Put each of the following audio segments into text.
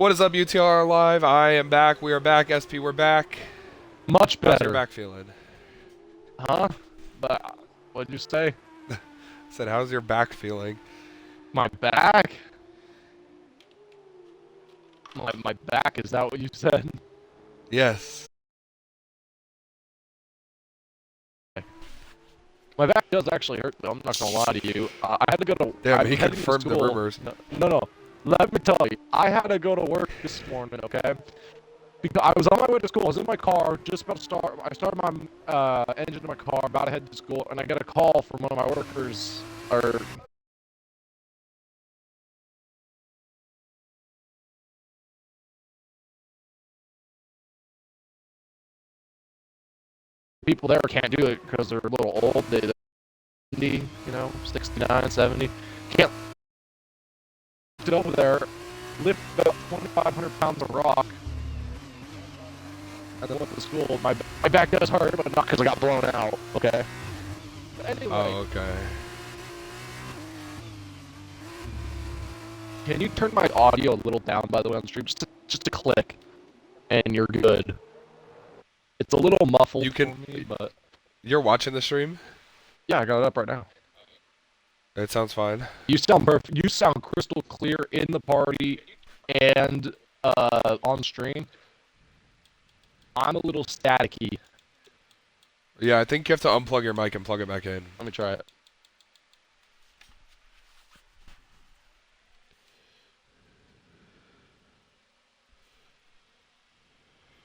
What is up, UTR Live? I am back. We are back. SP, we're back. Much How's your better. back feeling? Huh? But what'd you say? I said, how's your back feeling? My back? My back, is that what you said? Yes. My back does actually hurt though, I'm not gonna lie to you. I had to go to Damn, I'm he heading to confirmed the school. rumors. No. Let me tell you, I had to go to work this morning, okay? Because I was on my way to school, I was in my car, just about to start. I started my engine in my car, about to head to school, and I got a call from one of my workers, or people there can't do it because they're a little old. They 70, 69, 70. Can't lift it over there, lift about 2,500 pounds of rock, and then went to school. My back does hurt, but not because I got blown out, okay? But anyway, Oh, okay. can you turn my audio a little down, by the way, on the stream? Just a click, and you're good. It's a little muffled You for can. me, but You're watching the stream? yeah, I got it up right now. It sounds fine. You sound perfect. You sound crystal clear in the party and on stream. I'm a little staticky. Yeah, I think you have to unplug your mic and plug it back in. Let me try it.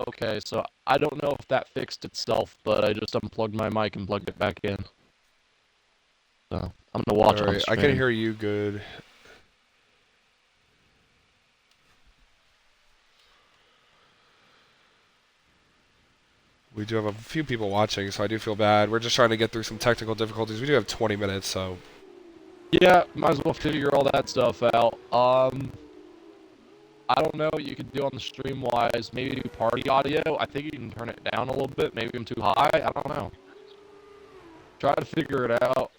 Okay, so I don't know if that fixed itself, but I just unplugged my mic and plugged it back in. So I'm gonna watch on Alright, I can stream. hear you good. We do have a few people watching, so I do feel bad. We're just trying to get through some technical difficulties. We do have 20 minutes, so... Yeah, might as well figure all that stuff out. I don't know what you could do on the stream wise. Maybe do party audio. I think you can turn it down a little bit. Maybe I'm too high. I don't know. Try to figure it out.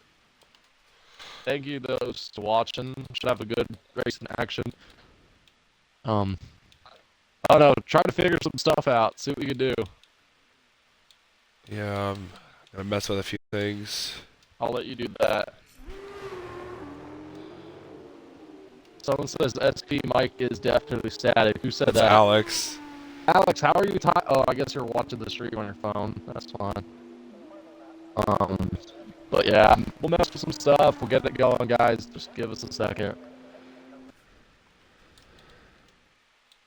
Thank you those to watching. Should have a good race in action. I don't know. Try to figure some stuff out. See what we can do. Yeah, I'm gonna mess with a few things. I'll let you do that. Someone says the SP mic is definitely static. Who said That's that? Alex. Alex, how are you? Oh, I guess you're watching the stream on your phone. That's fine. Um, but yeah, we'll mess with some stuff. We'll get it going, guys. Just give us a second.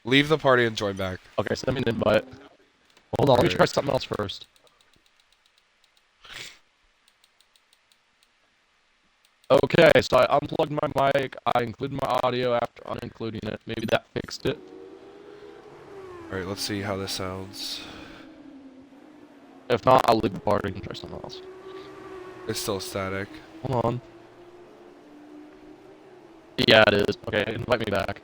Leave the party and join back. Okay, send me an invite. Hold on, let me Alright. try something else first. Okay, so I unplugged my mic. I included my audio after unincluding it. Maybe that fixed it. Alright, let's see how this sounds. If not, I'll leave the party and try something else. It's still static. Hold on. Yeah, it is. Okay, invite me back.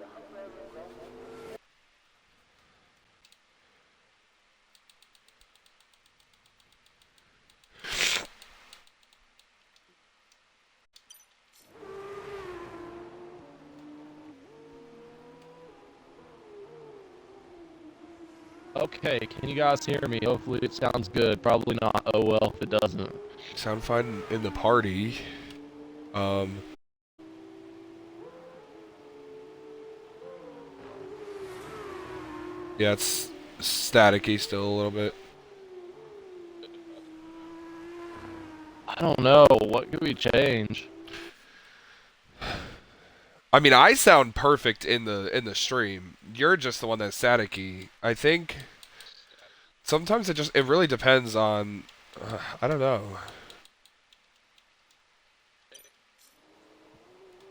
Okay, can you guys hear me? Hopefully it sounds good. Probably not. Oh well, if it doesn't. Sound fine in the party. Yeah, it's staticky still a little bit. I don't know. What could we change? I mean, I sound perfect in the stream. You're just the one that's staticky. I think sometimes it really depends on I don't know.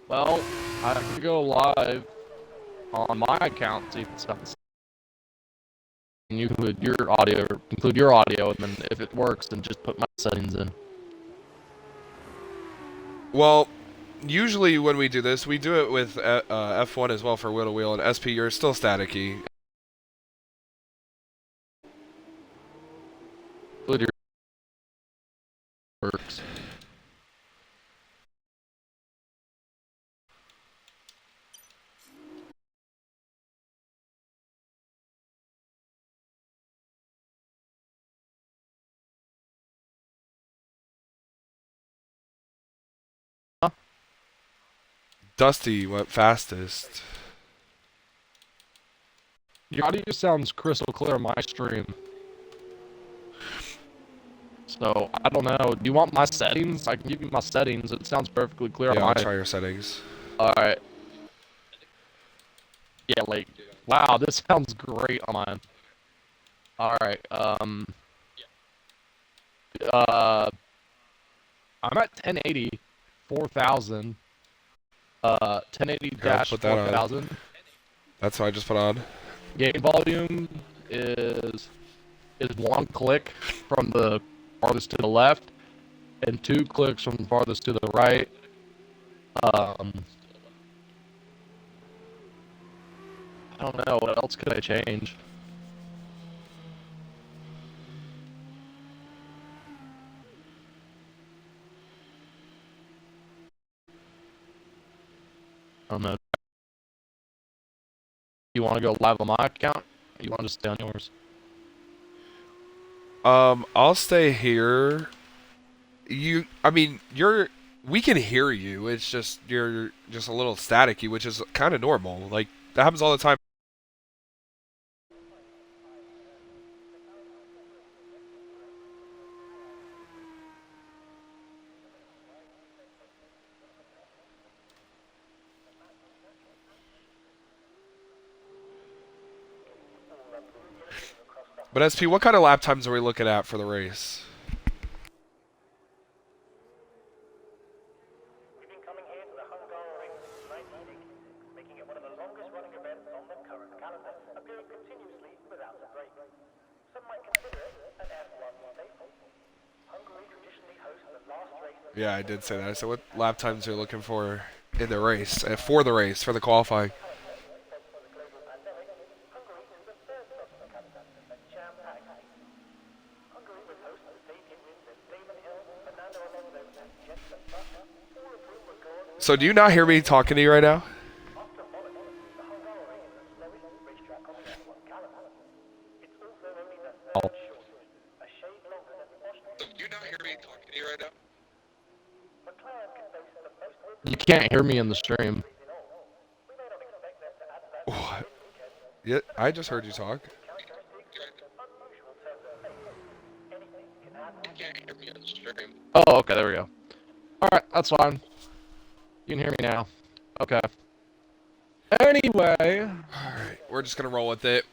Well, I could go live on my account, see if it sounds. And you include your audio, and then if it works, then just put my settings in. Well, usually when we do this, we do it with F1 as well for wheel to wheel, and SP you're still staticky. Include your works. Dusty went fastest. Your audio sounds crystal clear on my stream. So, I don't know. Do you want my settings? I can give you my settings. It sounds perfectly clear on Yeah, I'll my... try your settings. Alright. Yeah, like, wow, this sounds great on mine. Alright, I'm at 1080, 4000, 1080 Here, I'll dash put that on. 4000. That's what I just put on. Game volume is one click from the farthest to the left, and 2 clicks from the farthest to the right. I don't know, what else could I change? I don't know. You want to go live on my account? Or you want to just stay on yours? I'll stay here. I mean, we can hear you. It's just you're just a little staticky, which is kind of normal. Like that happens all the time. But SP, what kind of lap times are we looking at for the race? We've been coming here to the Hungary since 1986, making it one of the longest running events on the current calendar, appearing continuously without a break. Some might consider it an F1 staple. Hungary traditionally hosts the last race. Yeah, I did say that. I said what lap times are you looking for in the race, for the race, for the qualifying. For the global pandemic, Hungary is the third stop on the calendar, a jam-packed season. Hungary will host the stadium wins at Damon Hill, Fernando Alonso, and Jenson Button, all of whom were gone. So do you not hear me talking to you right now? After Monaco, the Hungary is the slowest racetrack on the F1 calendar. It's also only the third shortest, a shade longer than Austria. Do you not hear me talking to you right now? McLaren can boast the most wins You can't hear me in the stream. in all. We may not expect them to add that What? Yeah, I just heard you talk. characteristics, unusual turns of pace. Anything can happen. You can't hear me on the stream. Oh, okay, there we go. Alright, that's fine. You can hear me now. Okay. Anyway, Alright, we're just gonna roll with it.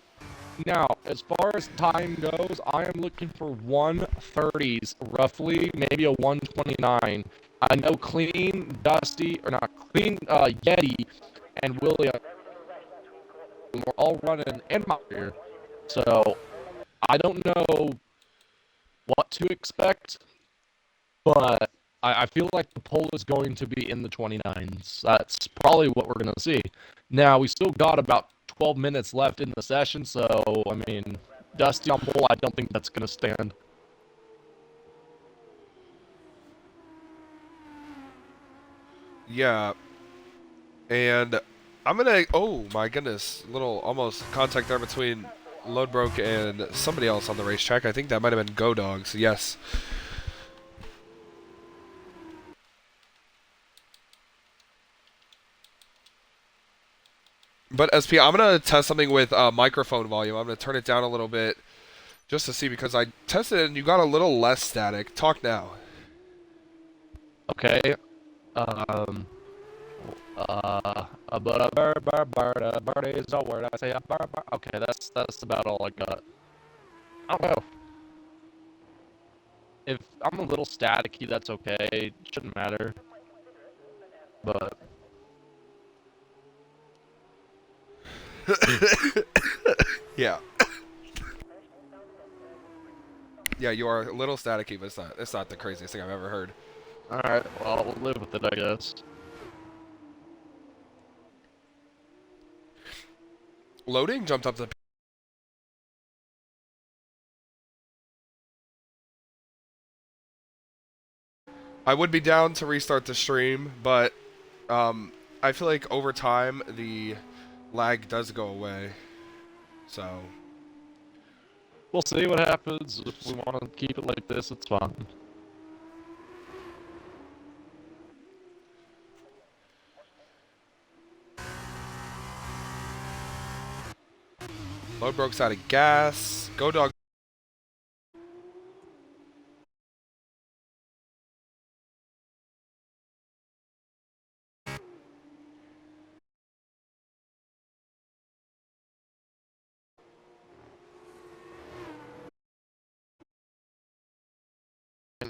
now, as far as time goes, I am looking for 130s, roughly, maybe a 129. I know Clean, Dusty, or not Clean, Yeti, and William, we're all running in my rear. So, I don't know what to expect, but I feel like the poll is going to be in the 29s. That's probably what we're going to see. Now, we still got about 12 minutes left in the session, so, I mean, Dusty on pole, I don't think that's going to stand. Yeah. And I'm gonna. Oh my goodness! Little almost contact there between Loadbroke and somebody else on the racetrack. I think that might have been Go Dogs. Yes. But SP, I'm gonna test something with microphone volume. I'm gonna turn it down a little bit just to see because I tested it and you got a little less static. Talk now. Okay. But a bird is a word. I say a bird. Okay, that's about all I got. I don't know. If I'm a little staticky, that's okay. It shouldn't matter. But Yeah. Yeah, you are a little staticky, but it's not the craziest thing I've ever heard. all right, well, we'll live with it, I guess. Loading jumped up to. I would be down to restart the stream, but I feel like over time the lag does go away. So We'll see what happens. If we want to keep it like this, it's fine. Lodebroke's out of gas. Go dog.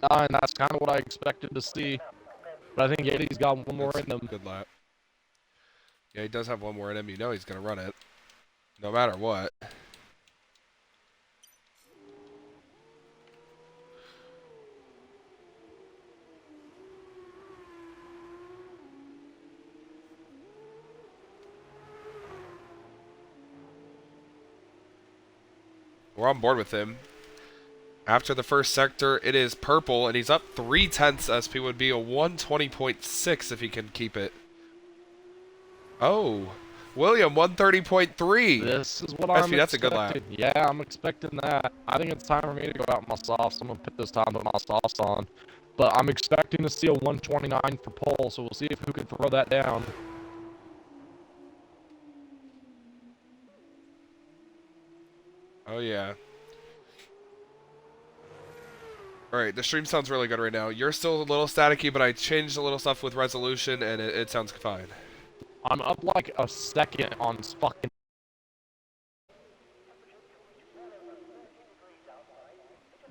And that's kind of what I expected to see. But I think Yeti's got one more in them. Good lap. Yeah, he does have one more in him. You know he's going to run it. No matter what. We're on board with him. After the first sector, it is purple, and he's up 3/10. SP would be a 120.6 if he can keep it. Oh, William, 130.3. This is what I'm SP, that's a good lap. expecting. Yeah, I'm expecting that. I think it's time for me to go out with my softs. I'm going to put this time to put my softs on. But I'm expecting to see a 129 for pole, so we'll see if who can throw that down. Oh, yeah. Alright, the stream sounds really good right now. You're still a little staticky, but I changed a little stuff with resolution, and it sounds fine. I'm up like a second on fucking...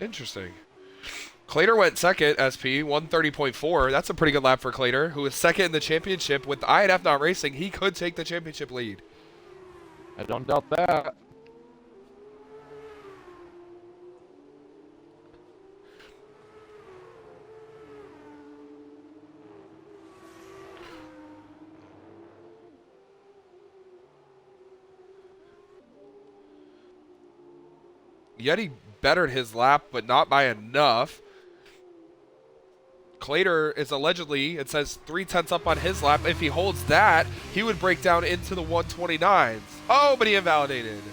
Interesting. Clater went second, SP, 130.4. That's a pretty good lap for Clater, who is second in the championship. With INF not racing, he could take the championship lead. I don't doubt that. Yeti bettered his lap, but not by enough. Clater is allegedly, it says 3/10 up on his lap. If he holds that, he would break down into the 129s. Oh, but he invalidated.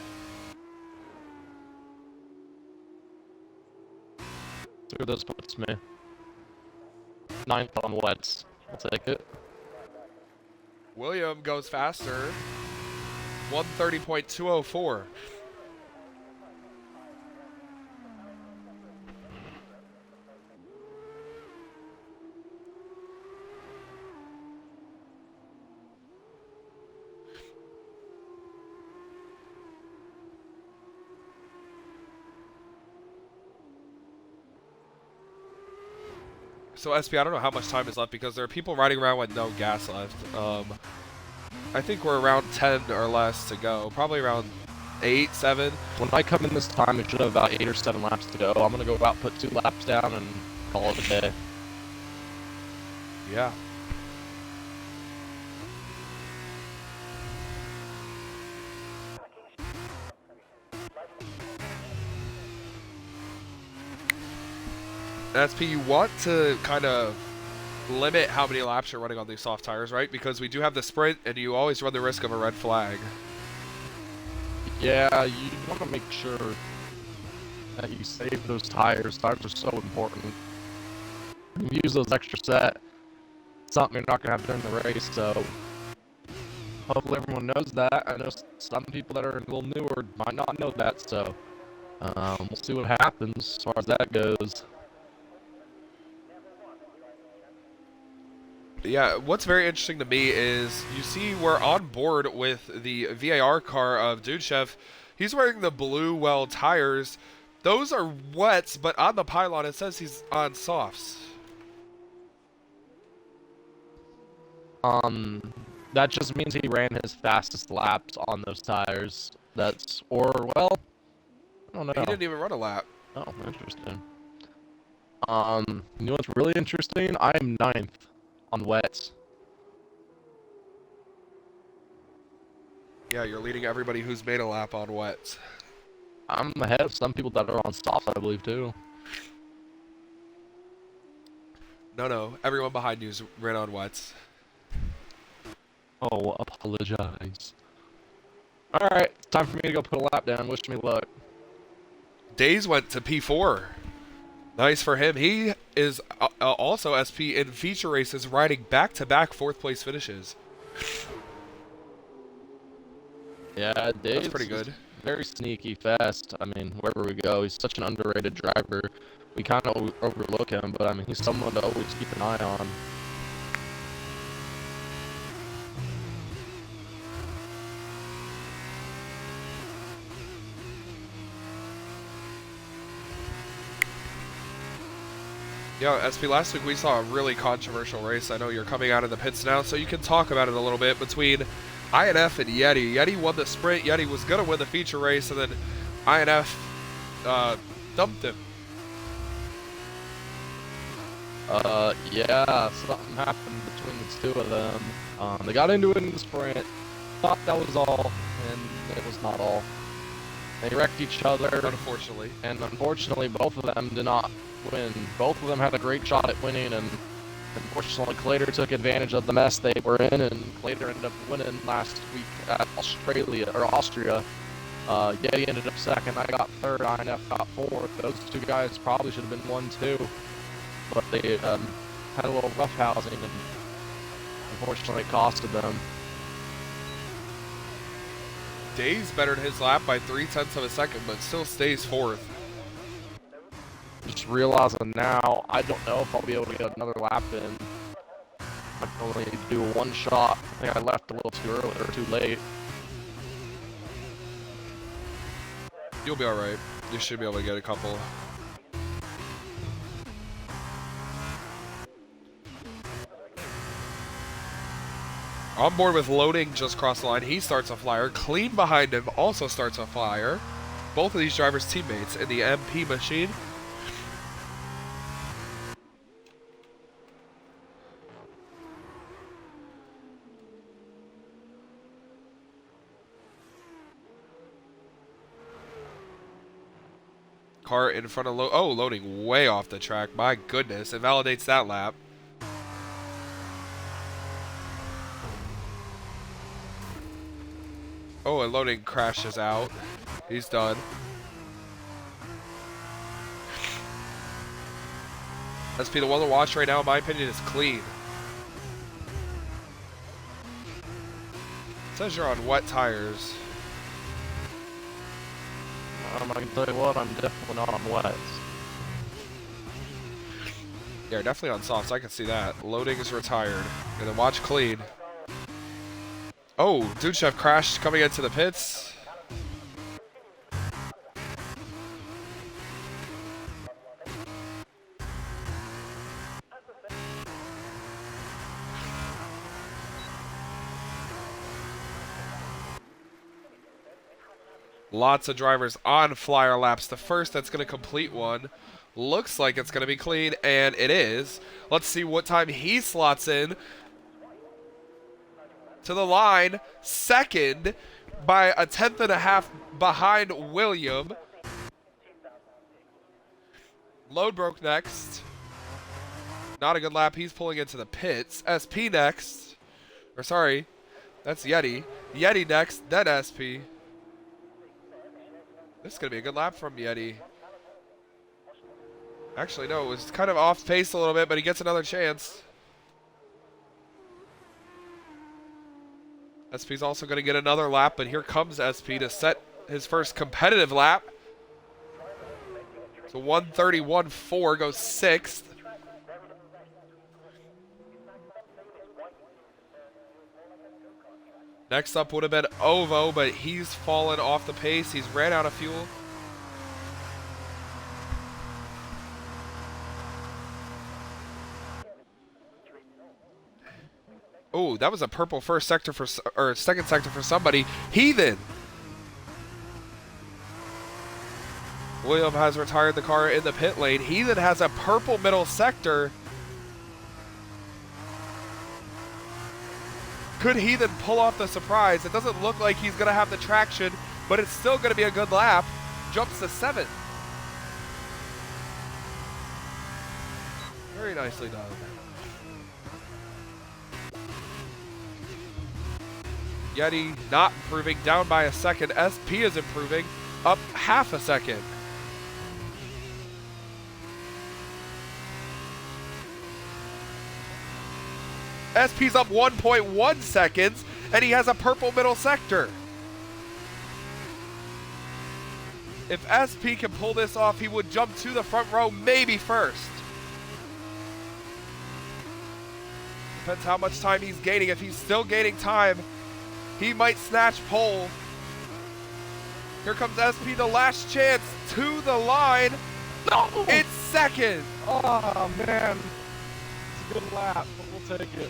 See where this puts me. 9th on wets. I'll take it. William goes faster. 130.204. So SP, I don't know how much time is left because there are people riding around with no gas left. I think we're around 10 or less to go. Probably around 8, 7. When I come in this time, it should have about 8 or 7 laps to go. I'm gonna go out, put 2 laps down, and call it a day. Yeah. SP, you want to kind of limit how many laps you're running on these soft tires, right? Because we do have the sprint, and you always run the risk of a red flag. Yeah, you want to make sure that you save those tires. Tires are so important. You use those extra set. Something you're not going to have during the race, so hopefully everyone knows that. I know some people that are a little newer might not know that, so we'll see what happens as far as that goes. Yeah, what's very interesting to me is you see we're on board with the VAR car of Dudechev. He's wearing the blue well tires. Those are wets, but on the pylon it says he's on softs. That just means he ran his fastest laps on those tires. Well, I don't know. He didn't even run a lap. Oh, interesting. You know what's really interesting? I am 9th on wets. Yeah, you're leading everybody who's made a lap on wets. I'm ahead of some people that are on softs, I believe, too. No, everyone behind you's ran on wets. Oh, apologize. Alright, time for me to go put a lap down. Wish me luck. Days went to P4. Nice for him. He is also SP in feature races, riding back-to-back fourth-place finishes. Yeah, Days That's pretty good. very sneaky, fast. I mean, wherever we go, he's such an underrated driver. We kind of overlook him, but I mean, he's someone to always keep an eye on. Yeah, SP, last week we saw a really controversial race. I know you're coming out of the pits now, so you can talk about it a little bit between INF and Yeti. Yeti won the sprint. Yeti was going to win the feature race, and then INF dumped him. Yeah, something happened between the two of them. They got into it in the sprint, thought that was all, and it was not all. They wrecked each other. Unfortunately. And unfortunately, both of them did not win. Both of them had a great shot at winning, and unfortunately, Clader took advantage of the mess they were in, and Clader ended up winning last week at Austria. Yeti ended up second. I got third. INF got fourth. Those two guys probably should have been 1-2, but they had a little roughhousing, and unfortunately, it costed them. Dave's bettered his lap by 0.3 of a second, but still stays fourth. Just realizing now, I don't know if I'll be able to get another lap in. I can only do one shot. I think I left a little too early or too late. You'll be alright. You should be able to get a couple. On board with loading, just crossed the line. He starts a flyer. Clean behind him also starts a flyer. Both of these drivers teammates in the MP machine. Car in front of loading way off the track. My goodness, it validates that lap. Oh, and loading crashes out. He's done. SP, the one to watch right now, in my opinion, is clean. It says you're on wet tires. I can tell you what, I'm definitely not on wets. Yeah, definitely on softs. I can see that. Loading is retired. And then watch clean. Oh, Dude Chef crashed coming into the pits. Lots of drivers on flyer laps. The first that's going to complete one looks like it's going to be clean, and it is. Let's see what time he slots in to the line. Second by 1/10.5 behind William. Load broke next. Not a good lap. He's pulling into the pits. SP next. Or sorry, that's Yeti. Yeti next, then SP. This is going to be a good lap from Yeti. Actually, no, it was kind of off pace a little bit, but he gets another chance. SP's also going to get another lap, but here comes SP to set his first competitive lap. So 1:31.4 goes 6th. Next up would have been Ovo, but he's fallen off the pace. He's ran out of fuel. Oh, that was a purple first sector for, or second sector for somebody. Heathen. William has retired the car in the pit lane. Heathen has a purple middle sector. Could Heathen pull off the surprise? It doesn't look like he's going to have the traction, but it's still going to be a good lap. Jumps to 7th. Very nicely done. Yeti not improving, down by a second. SP is improving, up half a second. SP's up 1.1 seconds, and he has a purple middle sector. If SP can pull this off, he would jump to the front row, maybe first. Depends how much time he's gaining. If he's still gaining time, he might snatch pole. Here comes SP, the last chance to the line. No! It's second. Oh, man. It's a good lap, but we'll take it.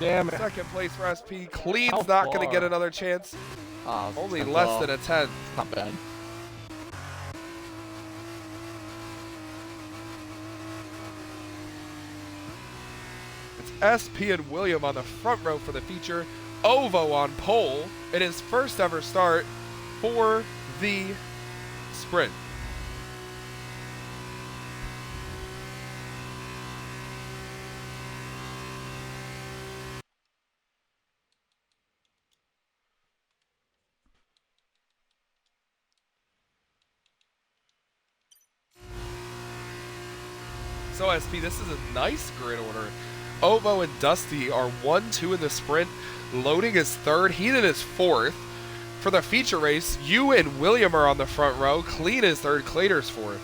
Damn it. Second place for SP. Clean's How not going to far? get another chance. Oh, Only less than a 10th. Not bad. It's SP and William on the front row for the feature. Ovo on pole in his first ever start for the sprint. So SP, this is a nice grid order. Ovo and Dusty are 1-2 in the sprint. Loading is third. Heathen is fourth. For the feature race, you and William are on the front row. Clean is third. Clater's fourth.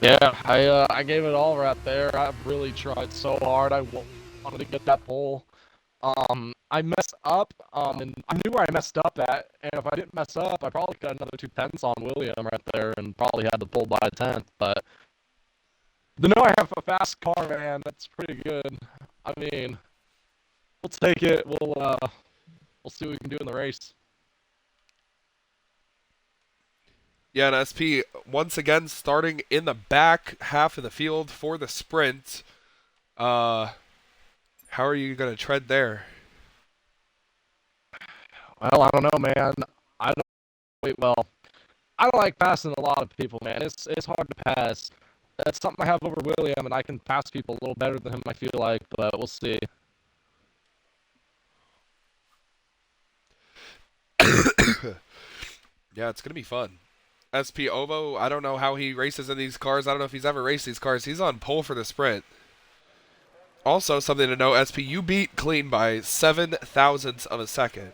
Yeah, I gave it all right there. I really tried so hard. I wanted to get that pole. I messed up, and I knew where I messed up at, and if I didn't mess up, I probably got another 2 tenths on William right there and probably had the pole by a tenth, but to know I have a fast car, man, that's pretty good. I mean, we'll take it. We'll see what we can do in the race. Yeah, and SP once again starting in the back half of the field for the sprint. How are you going to tread there? Well, I don't know, man. I don't wait. Well, I don't like passing a lot of people, man. It's hard to pass. That's something I have over William, and I can pass people a little better than him, I feel like, but we'll see. Yeah, it's going to be fun. SP Ovo, I don't know how he races in these cars. I don't know if he's ever raced these cars. He's on pole for the sprint. Also, something to know, SP, you beat Clean by 0.07 of a second.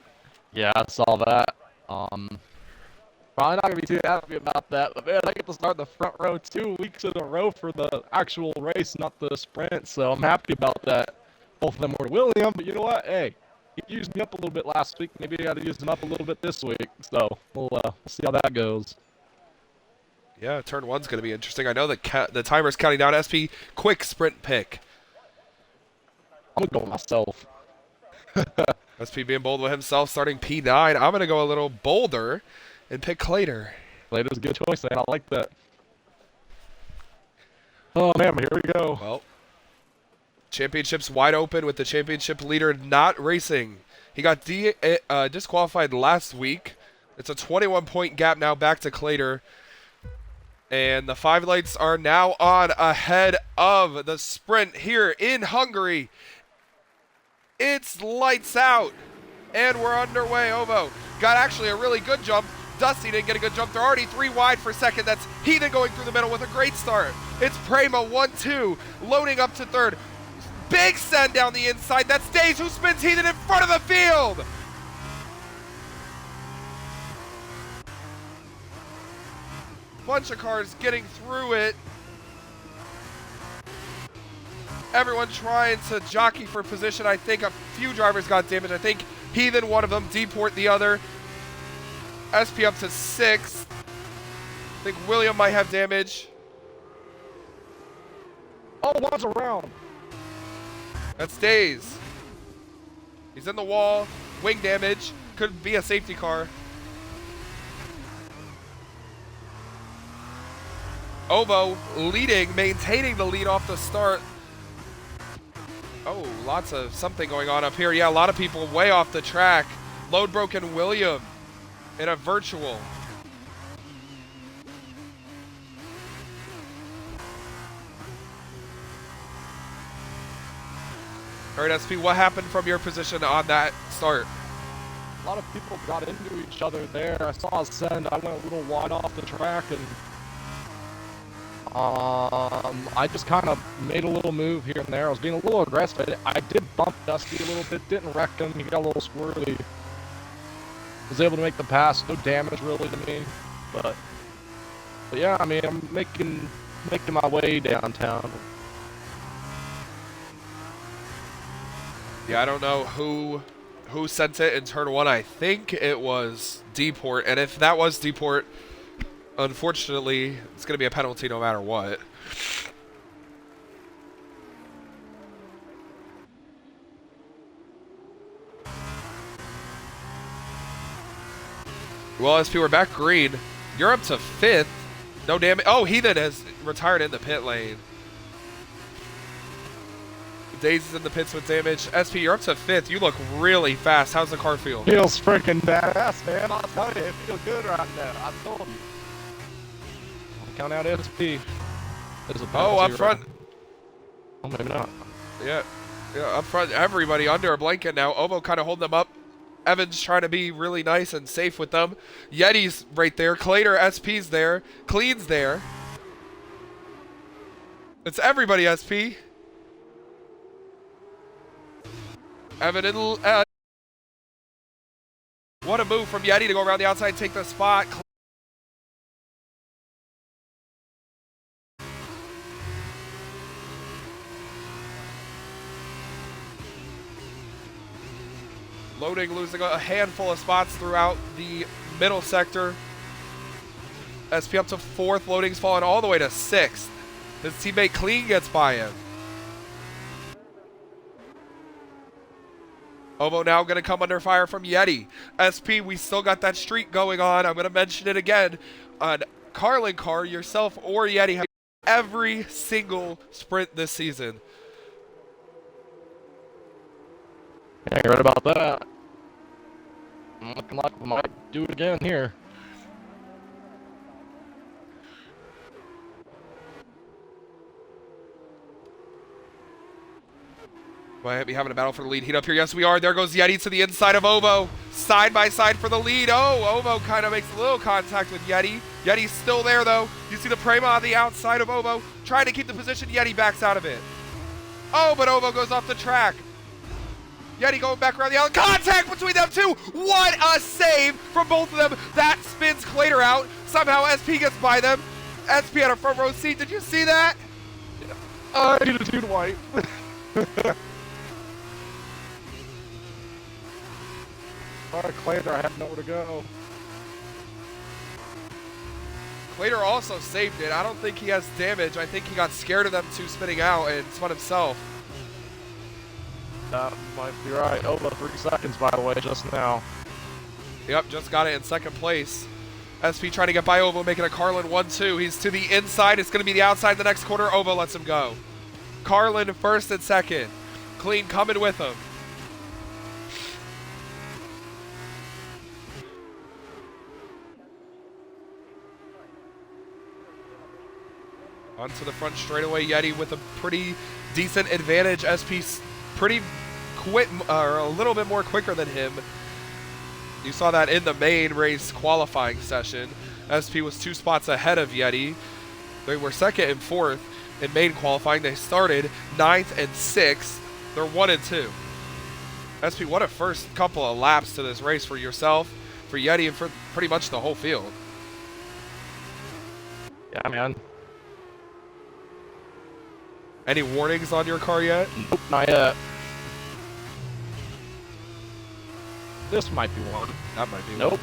Yeah, I saw that. Probably not gonna be too happy about that, but man, I get to start the front row 2 weeks in a row for the actual race, not the sprint, so I'm happy about that. Both of them were William, but you know what? Hey, he used me up a little bit last week. Maybe I got to use him up a little bit this week, so we'll see how that goes. Yeah, turn one's going to be interesting. I know the timer's counting down. SP, quick sprint pick. I'm gonna go myself. SP being bold with himself, starting P9. I'm going to go a little bolder and pick Clater. Clater's a good choice, man. I like that. Oh, man, here we go. Well, championship's wide open with the championship leader not racing. He got disqualified last week. It's a 21-point gap now back to Clater. And the 5 lights are now on ahead of the sprint here in Hungary. It's lights out. And we're underway. Ovo got actually a really good jump. Dusty didn't get a good jump. They're already 3 wide for second. That's Heathen going through the middle with a great start. It's Prema 1-2, loading up to third. Big send down the inside. That's Days who spins Heathen in front of the field. Bunch of cars getting through it. Everyone trying to jockey for position. I think a few drivers got damaged. I think Heathen, one of them, Deport the other. SP up to 6th. I think William might have damage. Oh, one's around. That's Days. He's in the wall. Wing damage. Could be a safety car. Ovo leading, maintaining the lead off the start. Oh, lots of something going on up here. Yeah, a lot of people way off the track. Load broken William in a virtual. All right, SP, what happened from your position on that start? A lot of people got into each other there. I saw a send. I went a little wide off the track, and I just kind of made a little move here and there. I was being a little aggressive. I did bump Dusty a little bit, didn't wreck him. He got a little squirrely. Was able to make the pass, no damage really to me. But yeah, I mean, I'm making my way downtown. Yeah, I don't know who sent it in turn 1. I think it was Deport, and if that was Deport, unfortunately, it's going to be a penalty no matter what. Well, SP, we're back green. You're up to 5th. No damage. Oh, Heathen has retired in the pit lane. Daisy's in the pits with damage. SP, you're up to 5th. You look really fast. How's the car feel? Feels freaking badass, man. I'll tell you, it feels good right now. I told you. I'll count out SP. Oh, up front. Oh, maybe not. Yeah, up front. Everybody under a blanket now. Ovo kind of holding them up. Evan's trying to be really nice and safe with them. Yeti's right there. Clater, SP's there. Clean's there. It's everybody, SP. Evan and what a move from Yeti to go around the outside and take the spot. Loading, losing a handful of spots throughout the middle sector. SP up to 4th. Loading's falling all the way to 6th. His teammate Clean gets by him. Ovo now going to come under fire from Yeti. SP, we still got that streak going on. I'm going to mention it again. On Carlin car, yourself or Yeti have every single sprint this season. Yeah, you're right about that. I'm looking like we might do it again here. Might be having a battle for the lead. Heat up here. Yes, we are. There goes Yeti to the inside of Ovo. Side by side for the lead. Oh, Ovo kind of makes a little contact with Yeti. Yeti's still there, though. You see the Prema on the outside of Ovo. Trying to keep the position. Yeti backs out of it. Oh, but Ovo goes off the track. Yeti going back around the alley. Contact between them two. What a save from both of them. That spins Clater out. Somehow SP gets by them. SP had a front row seat. Did you see that? I need a dude white. Alright, Clater, I have nowhere to go. Clater also saved it. I don't think he has damage. I think he got scared of them two spinning out and spun himself. That might be right. Over 3 seconds, by the way, just now. Yep, just got it in 2nd place. SP trying to get by Ovo, making a Carlin 1-2. He's to the inside. It's going to be the outside the next quarter. Ovo lets him go. Carlin 1st and 2nd. Clean coming with him. Onto the front straightaway. Yeti with a pretty decent advantage. SP's pretty quick, or a little bit more quicker than him. You saw that in the main race qualifying session. SP was 2 spots ahead of Yeti. They were 2nd and 4th in main qualifying. They started 9th and 6th. They're 1 and 2. SP, what a first couple of laps to this race for yourself, for Yeti, and for pretty much the whole field. Yeah, man. Any warnings on your car yet? Nope, not yet. This might be one. That might be Nope. one.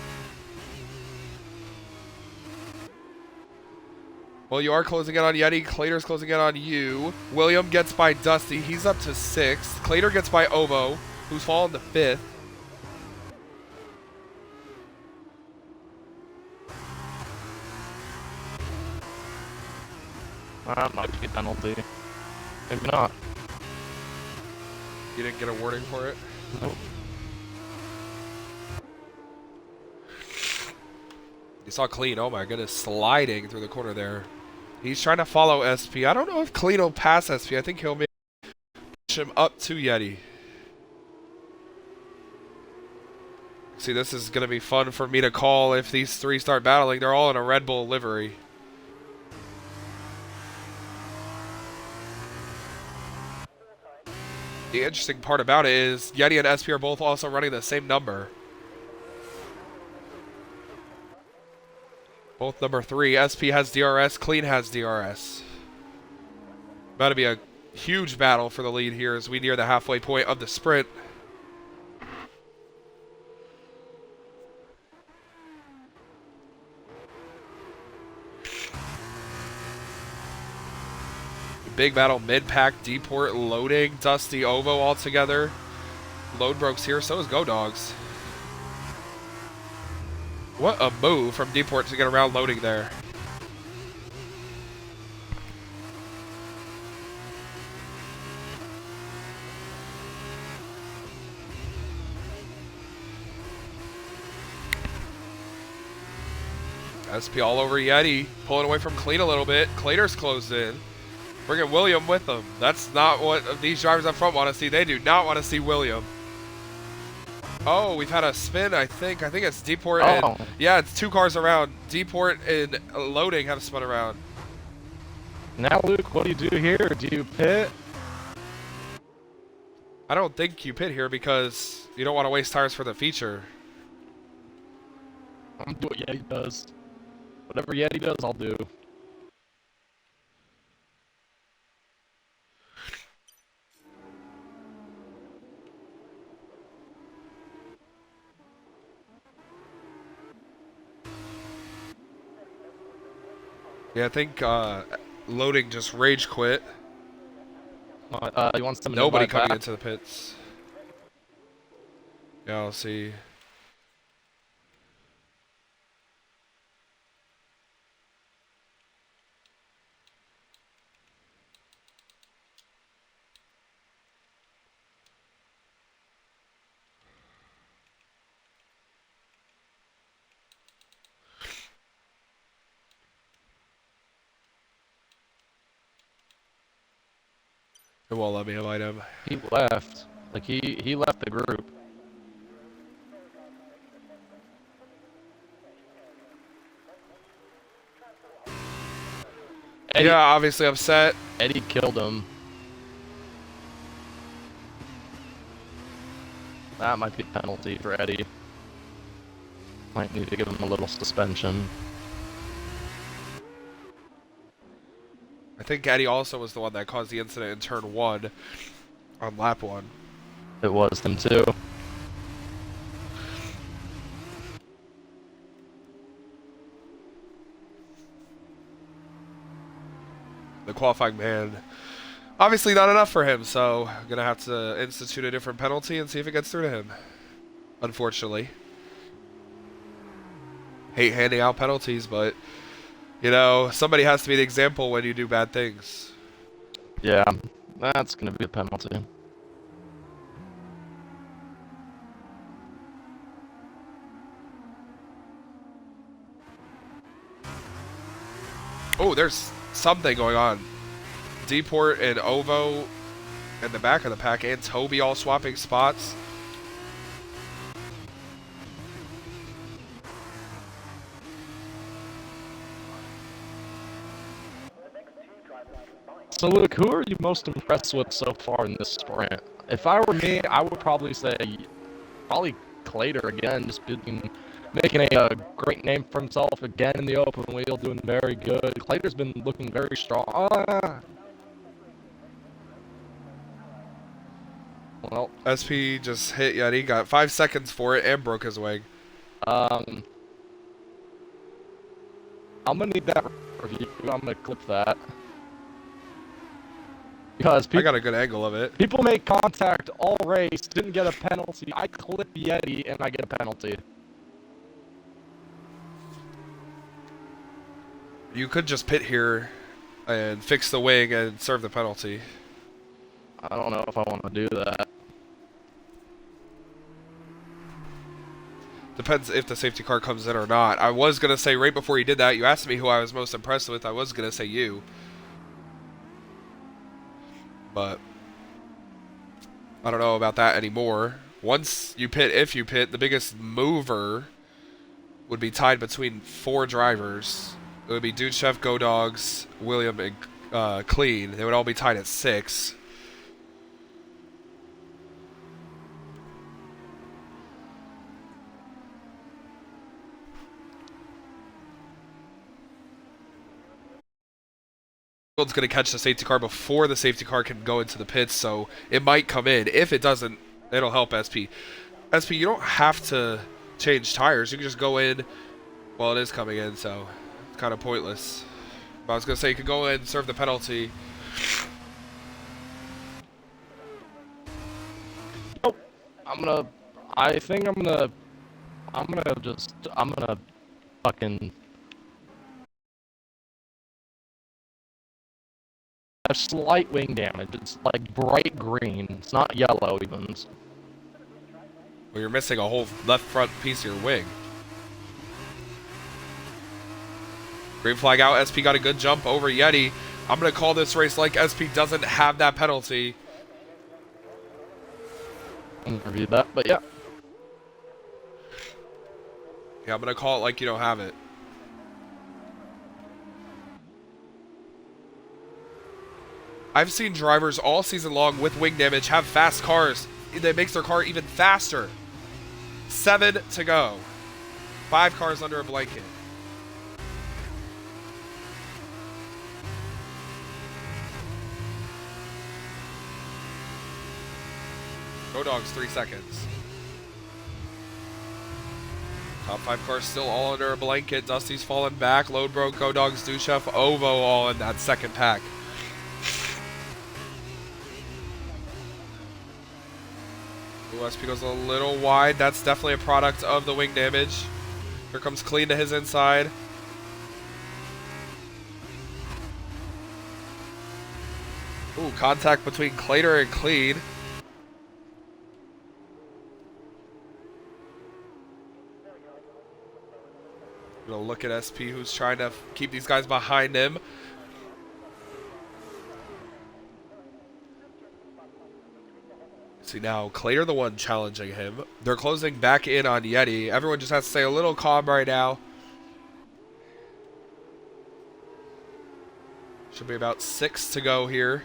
Well, you are closing in on Yeti. Clater's closing in on you. William gets by Dusty. He's up to 6th. Clater gets by Ovo, who's fallen to 5th. That might be a penalty. Maybe not. You didn't get a warning for it? Nope. You saw Clean, oh my goodness, sliding through the corner there. He's trying to follow SP. I don't know if Clean will pass SP. I think he'll push him up to Yeti. See, this is going to be fun for me to call if these 3 start battling. They're all in a Red Bull livery. The interesting part about it is Yeti and SP are both also running the same number. Both number 3. SP has DRS, Clean has DRS. About to be a huge battle for the lead here as we near the halfway point of the sprint. Big battle mid-pack, D-port loading, Dusty Ovo all together. Load broke's here, so is Go Dogs. What a move from D-port to get around loading there. SP all over Yeti, pulling away from Clean a little bit. Cleaner's closed in. Bringing William with them. That's not what these drivers up front want to see. They do not want to see William. Oh, we've had a spin, I think. I think it's D-port and... Yeah, it's 2 cars around. D-port and loading have spun around. Now, Luke, what do you do here? Do you pit? I don't think you pit here because you don't want to waste tires for the feature. I'm doing what Yeti does. Whatever Yeti does, I'll do. Yeah, I think loading just rage quit. You want some? Nobody coming into the pits. Yeah, I'll see. It won't let me invite him. He left. Like he left the group. Eddie, Yeah, obviously upset. Eddie killed him. That might be a penalty for Eddie. Might need to give him a little suspension. I think Eddie also was the one that caused the incident in turn 1 on lap 1. It was them too. The qualifying ban, obviously not enough for him, so I'm going to have to institute a different penalty and see if it gets through to him. Unfortunately. Hate handing out penalties, but, you know, somebody has to be the example when you do bad things. Yeah, that's gonna be a penalty. Oh, there's something going on. D-port and Ovo in the back of the pack, and Toby all swapping spots. So Luke, who are you most impressed with so far in this sprint? If I were me, I would probably say probably Clater again, just making a great name for himself again in the open wheel, doing very good. Clater's been looking very strong. Well, SP just hit Yeti, got 5 seconds for it, and broke his wing. I'm gonna need that review. I'm gonna clip that. Because I got a good angle of it. people make contact all race, didn't get a penalty. I clip Yeti and I get a penalty. You could just pit here and fix the wing and serve the penalty. I don't know if I want to do that. Depends if the safety car comes in or not. I was going to say right before you did that, you asked me who I was most impressed with. I was going to say you. But I don't know about that anymore. Once you pit, if you pit, the biggest mover would be tied between 4 drivers. It would be Dude Chef, Go Dogs, William, and Clean. They would all be tied at 6. Field's going to catch the safety car before the safety car can go into the pits, so it might come in. If it doesn't, it'll help SP. SP, you don't have to change tires. You can just go in. Well, it is coming in, so it's kind of pointless. But I was going to say you could go in, serve the penalty. Nope. I think I'm gonna fucking a slight wing damage. It's like bright green. It's not yellow even. Well, you're missing a whole left front piece of your wing. Green flag out. SP got a good jump over Yeti. I'm going to call this race like SP doesn't have that penalty. I'm gonna review that, but yeah. Yeah, I'm going to call it like you don't have it. I've seen drivers all season long with wing damage have fast cars. That makes their car even faster. 7 to go. 5 cars under a blanket. Go Dogs, 3 seconds. Top 5 cars still all under a blanket. Dusty's falling back. Lodebro, Go Dogs, Duchef, Ovo all in that second pack. Ooh, SP goes a little wide. That's definitely a product of the wing damage. Here comes Clean to his inside. Ooh, contact between Clater and Clean. Gonna look at SP, who's trying to keep these guys behind him. See now, Clater the one challenging him. They're closing back in on Yeti. Everyone just has to stay a little calm right now. Should be about 6 to go here.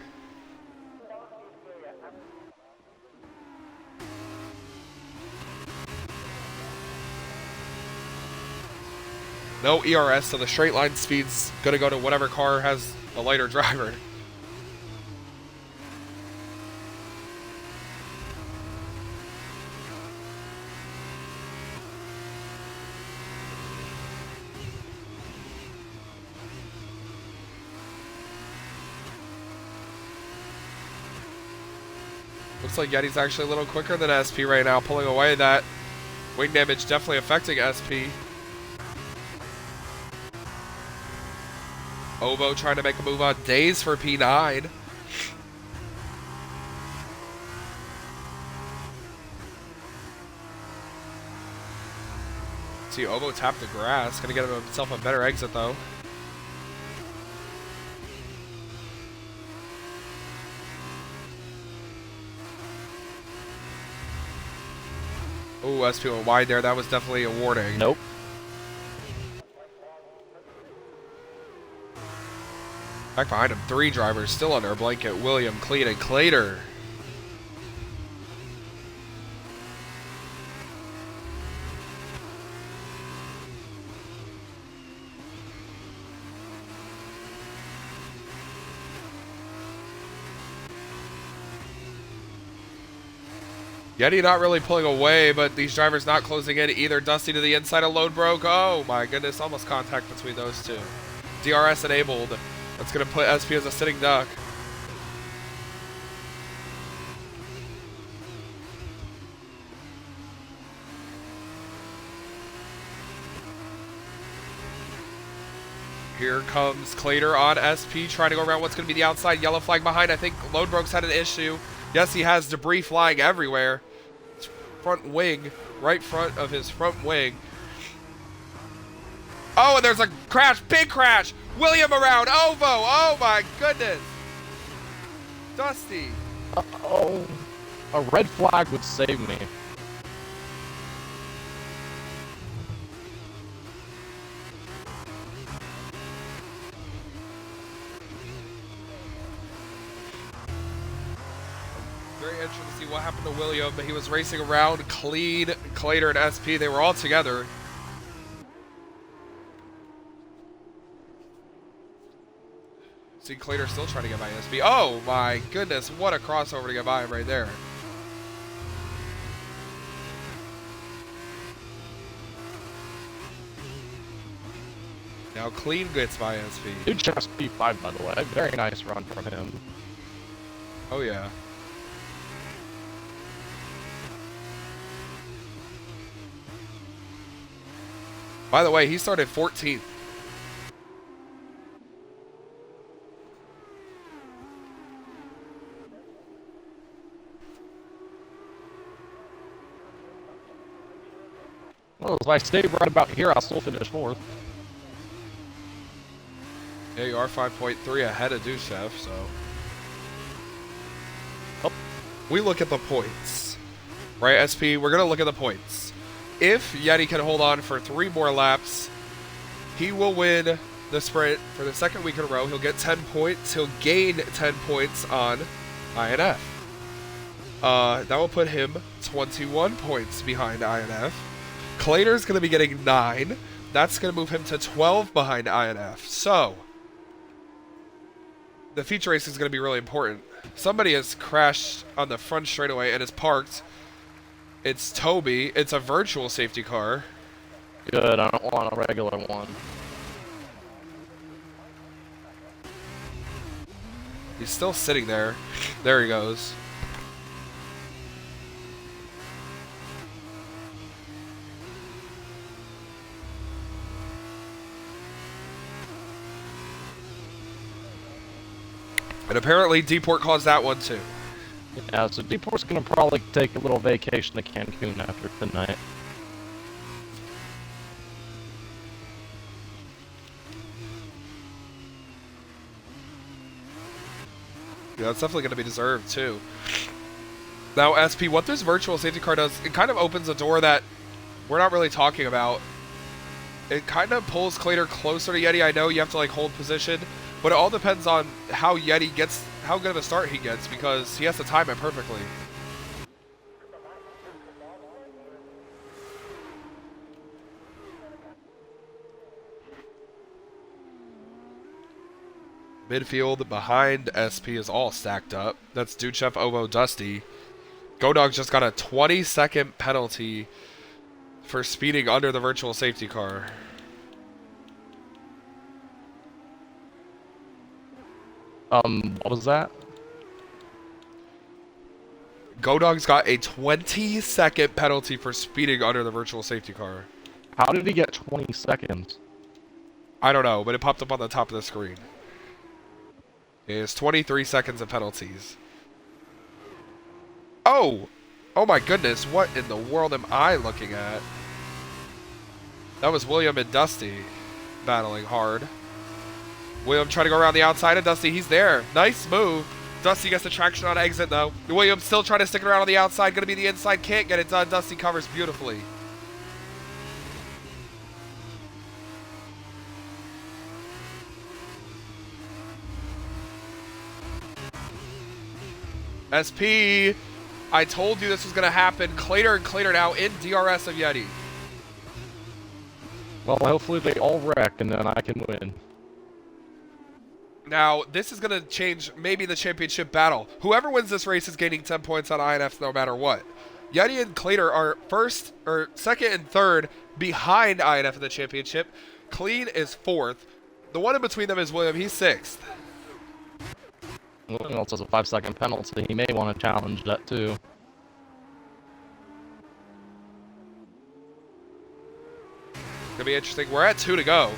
No ERS, so the straight line speed's gonna go to whatever car has a lighter driver. Looks like Yeti's actually a little quicker than SP right now, pulling away. That wing damage definitely affecting SP. Ovo trying to make a move on Days for P9. See, Ovo tapped the grass. Gonna get himself a better exit though. Oh, SP went wide there. That was definitely a warning. Nope. Back behind him, 3 drivers still under a blanket. William, Clean, and Clater. Yeti not really pulling away, but these drivers not closing in either. Dusty to the inside of Load Broke. Oh my goodness, almost contact between those two. DRS enabled. That's going to put SP as a sitting duck. Here comes Clater on SP, trying to go around what's going to be the outside. Yellow flag behind. I think Lodebroke's had an issue. Yes, he has debris flying everywhere. His front wing, right front of his front wing. Oh, and there's a crash, big crash. William around, Ovo, oh my goodness. Dusty. Uh-oh. A red flag would save me. Very interesting to see what happened to William. He was racing around Clean, Clater, and SP. They were all together. See, Clater still trying to get by SP. Oh my goodness, what a crossover to get by him right there. Now Clean gets by SP. Dude, just P5, by the way. Very nice run from him. Oh yeah. By the way, he started 14th. Well, if I stayed right about here, I'll still finish 4th. Yeah, you are 5.3 ahead of Dushev, so. Oh. We look at the points. Right, SP? We're going to look at the points. If Yeti can hold on for 3 more laps, he will win the sprint for the second week in a row. He'll get 10 points. He'll gain 10 points on INF. That will put him 21 points behind INF. Clater's going to be getting 9. That's going to move him to 12 behind INF. So, the feature race is going to be really important. Somebody has crashed on the front straightaway and is parked. It's Toby. It's a virtual safety car. Good, I don't want a regular one. He's still sitting there. There he goes. And apparently Deport caused that one too. Yeah, so Deport's gonna probably take a little vacation to Cancun after tonight. Yeah, that's definitely going to be deserved too. Now, SP, what this virtual safety car does, it kind of opens a door that we're not really talking about. It kind of pulls Clater closer to Yeti. I know you have to like hold position, but it all depends on how Yeti gets, how good of a start he gets, because he has to time it perfectly. Midfield behind SP is all stacked up. That's Duchev, Ovo, Dusty. Godog just got a 20-second penalty for speeding under the virtual safety car. What was that? Godog's got a 20-second penalty for speeding under the virtual safety car. How did he get 20 seconds? I don't know, but it popped up on the top of the screen. It's 23 seconds of penalties. Oh! Oh my goodness, what in the world am I looking at? That was William and Dusty battling hard. William trying to go around the outside of Dusty. He's there. Nice move. Dusty gets the traction on exit though. William still trying to stick it around on the outside. Gonna be the inside. Can't get it done. Dusty covers beautifully. SP, I told you this was going to happen. Clater and Clater now in DRS of Yeti. Well, hopefully they all wreck and then I can win. Now, this is going to change maybe the championship battle. Whoever wins this race is gaining 10 points on INF no matter what. Yeti and Clater are first, or second and third behind INF in the championship. Clean is fourth. The one in between them is William. He's sixth. William also has a 5-second penalty. He may want to challenge that too. Gonna be interesting. We're at 2 to go.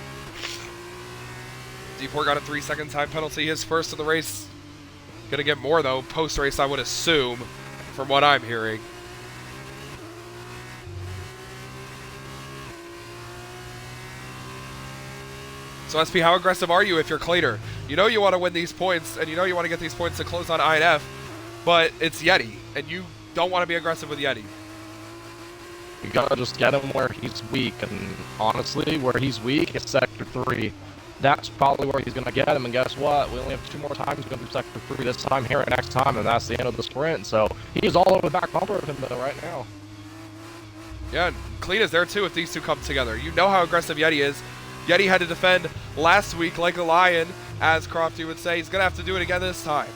D4 got a 3-second time penalty. His first of the race. Gonna get more though. Post race, I would assume, from what I'm hearing. So SP, how aggressive are you if you're Clater? You know you want to win these points, and you know you want to get these points to close on INF, but it's Yeti, and you don't want to be aggressive with Yeti. You gotta just get him where he's weak, and honestly, where he's weak is Sector 3. That's probably where he's gonna get him, and guess what? We only have 2 more times to go through Sector 3 this time here and next time, and that's the end of the sprint, so he's all over the back bumper of him though right now. Yeah, and Clean is there too if these two come together. You know how aggressive Yeti is. Yeti had to defend last week like a lion. as Crofty would say. He's going to have to do it again this time.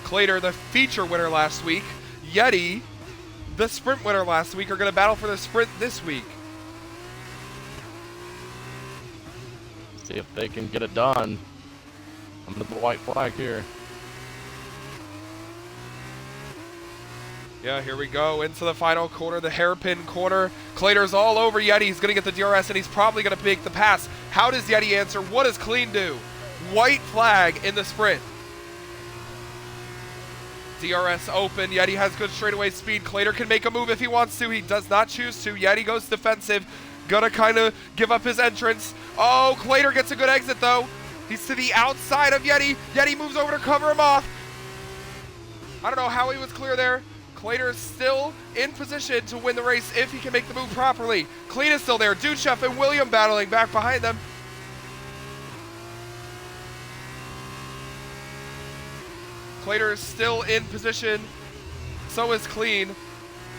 Clater, the feature winner last week. Yeti, the sprint winner last week, are going to battle for the sprint this week. See if they can get it done. Under the white flag here. Yeah, here we go into the final corner, the hairpin corner. Clater's all over Yeti. He's going to get the DRS, and he's probably going to make the pass. How does Yeti answer? What does Clean do? White flag in the sprint. DRS open. Yeti has good straightaway speed. Clater can make a move if he wants to. He does not choose to. Yeti goes defensive. Gonna kind of give up his entrance. Oh, Clater gets a good exit, though. He's to the outside of Yeti. Yeti moves over to cover him off. I don't know how he was clear there. Clater is still in position to win the race if he can make the move properly. Clean is still there. Dude Chef and William battling back behind them. Clater is still in position. So is Clean. I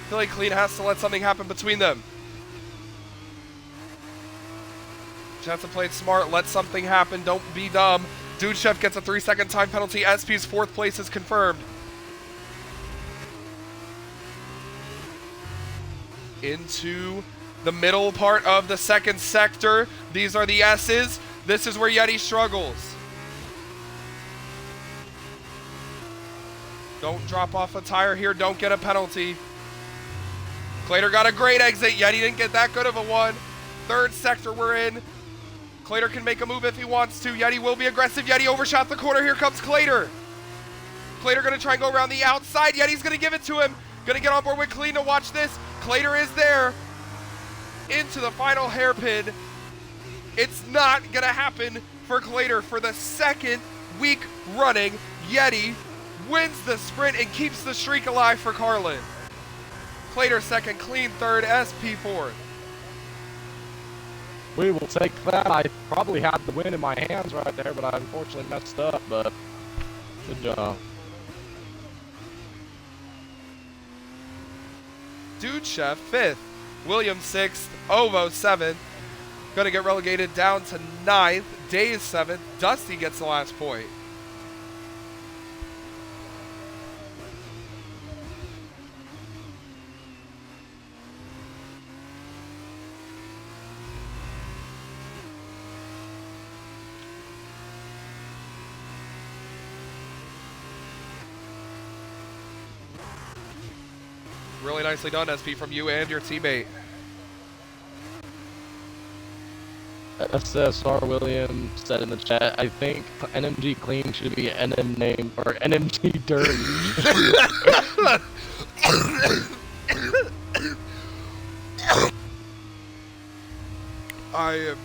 feel like Clean has to let something happen between them. Just have to play it smart. Let something happen. Don't be dumb. Dude Chef gets a 3-second time penalty. SP's 4th place is confirmed. Into the middle part of the second sector. These are the S's. This is where Yeti struggles. Don't drop off a tire here. Don't get a penalty. Clater got a great exit. Yeti didn't get that good of a one. 3rd sector we're in. Clater can make a move if he wants to. Yeti will be aggressive. Yeti overshot the corner. Here comes Clater. Clater going to try and go around the outside. Yeti's going to give it to him. Going to get on board with Clean to watch this. Clater is there. Into the final hairpin. It's not going to happen for Clater for the 2nd week running. Yeti wins the sprint and keeps the streak alive for Carlin. Clater 2nd, Clean 3rd, SP 4th. We will take that. I probably had the win in my hands right there, but I unfortunately messed up, but good job. Dude Chef 5th, William 6th, Ovo 7th. Gonna get relegated down to 9th, Days 7th. Dusty gets the last point. Really nicely done, SP, from you and your teammate. SSR William said in the chat, I think NMG Clean should be NM name or NMG Dirty. I am...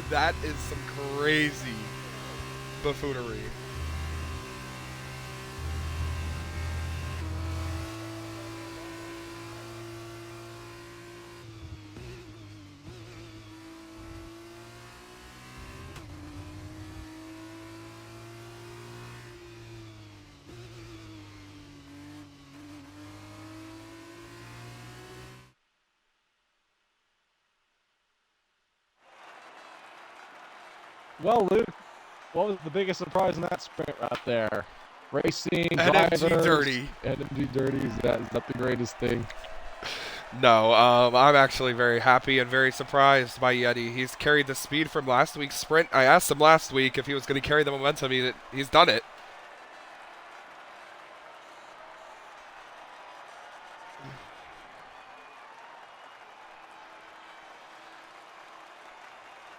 That is some crazy buffoonery. Well, Luke, what was the biggest surprise in that sprint right there? Racing, NMG drivers, Dirty. NMG Dirty, is that the greatest thing? No, I'm actually very happy and very surprised by Yeti. He's carried the speed from last week's sprint. I asked him last week if he was going to carry the momentum. He's done it.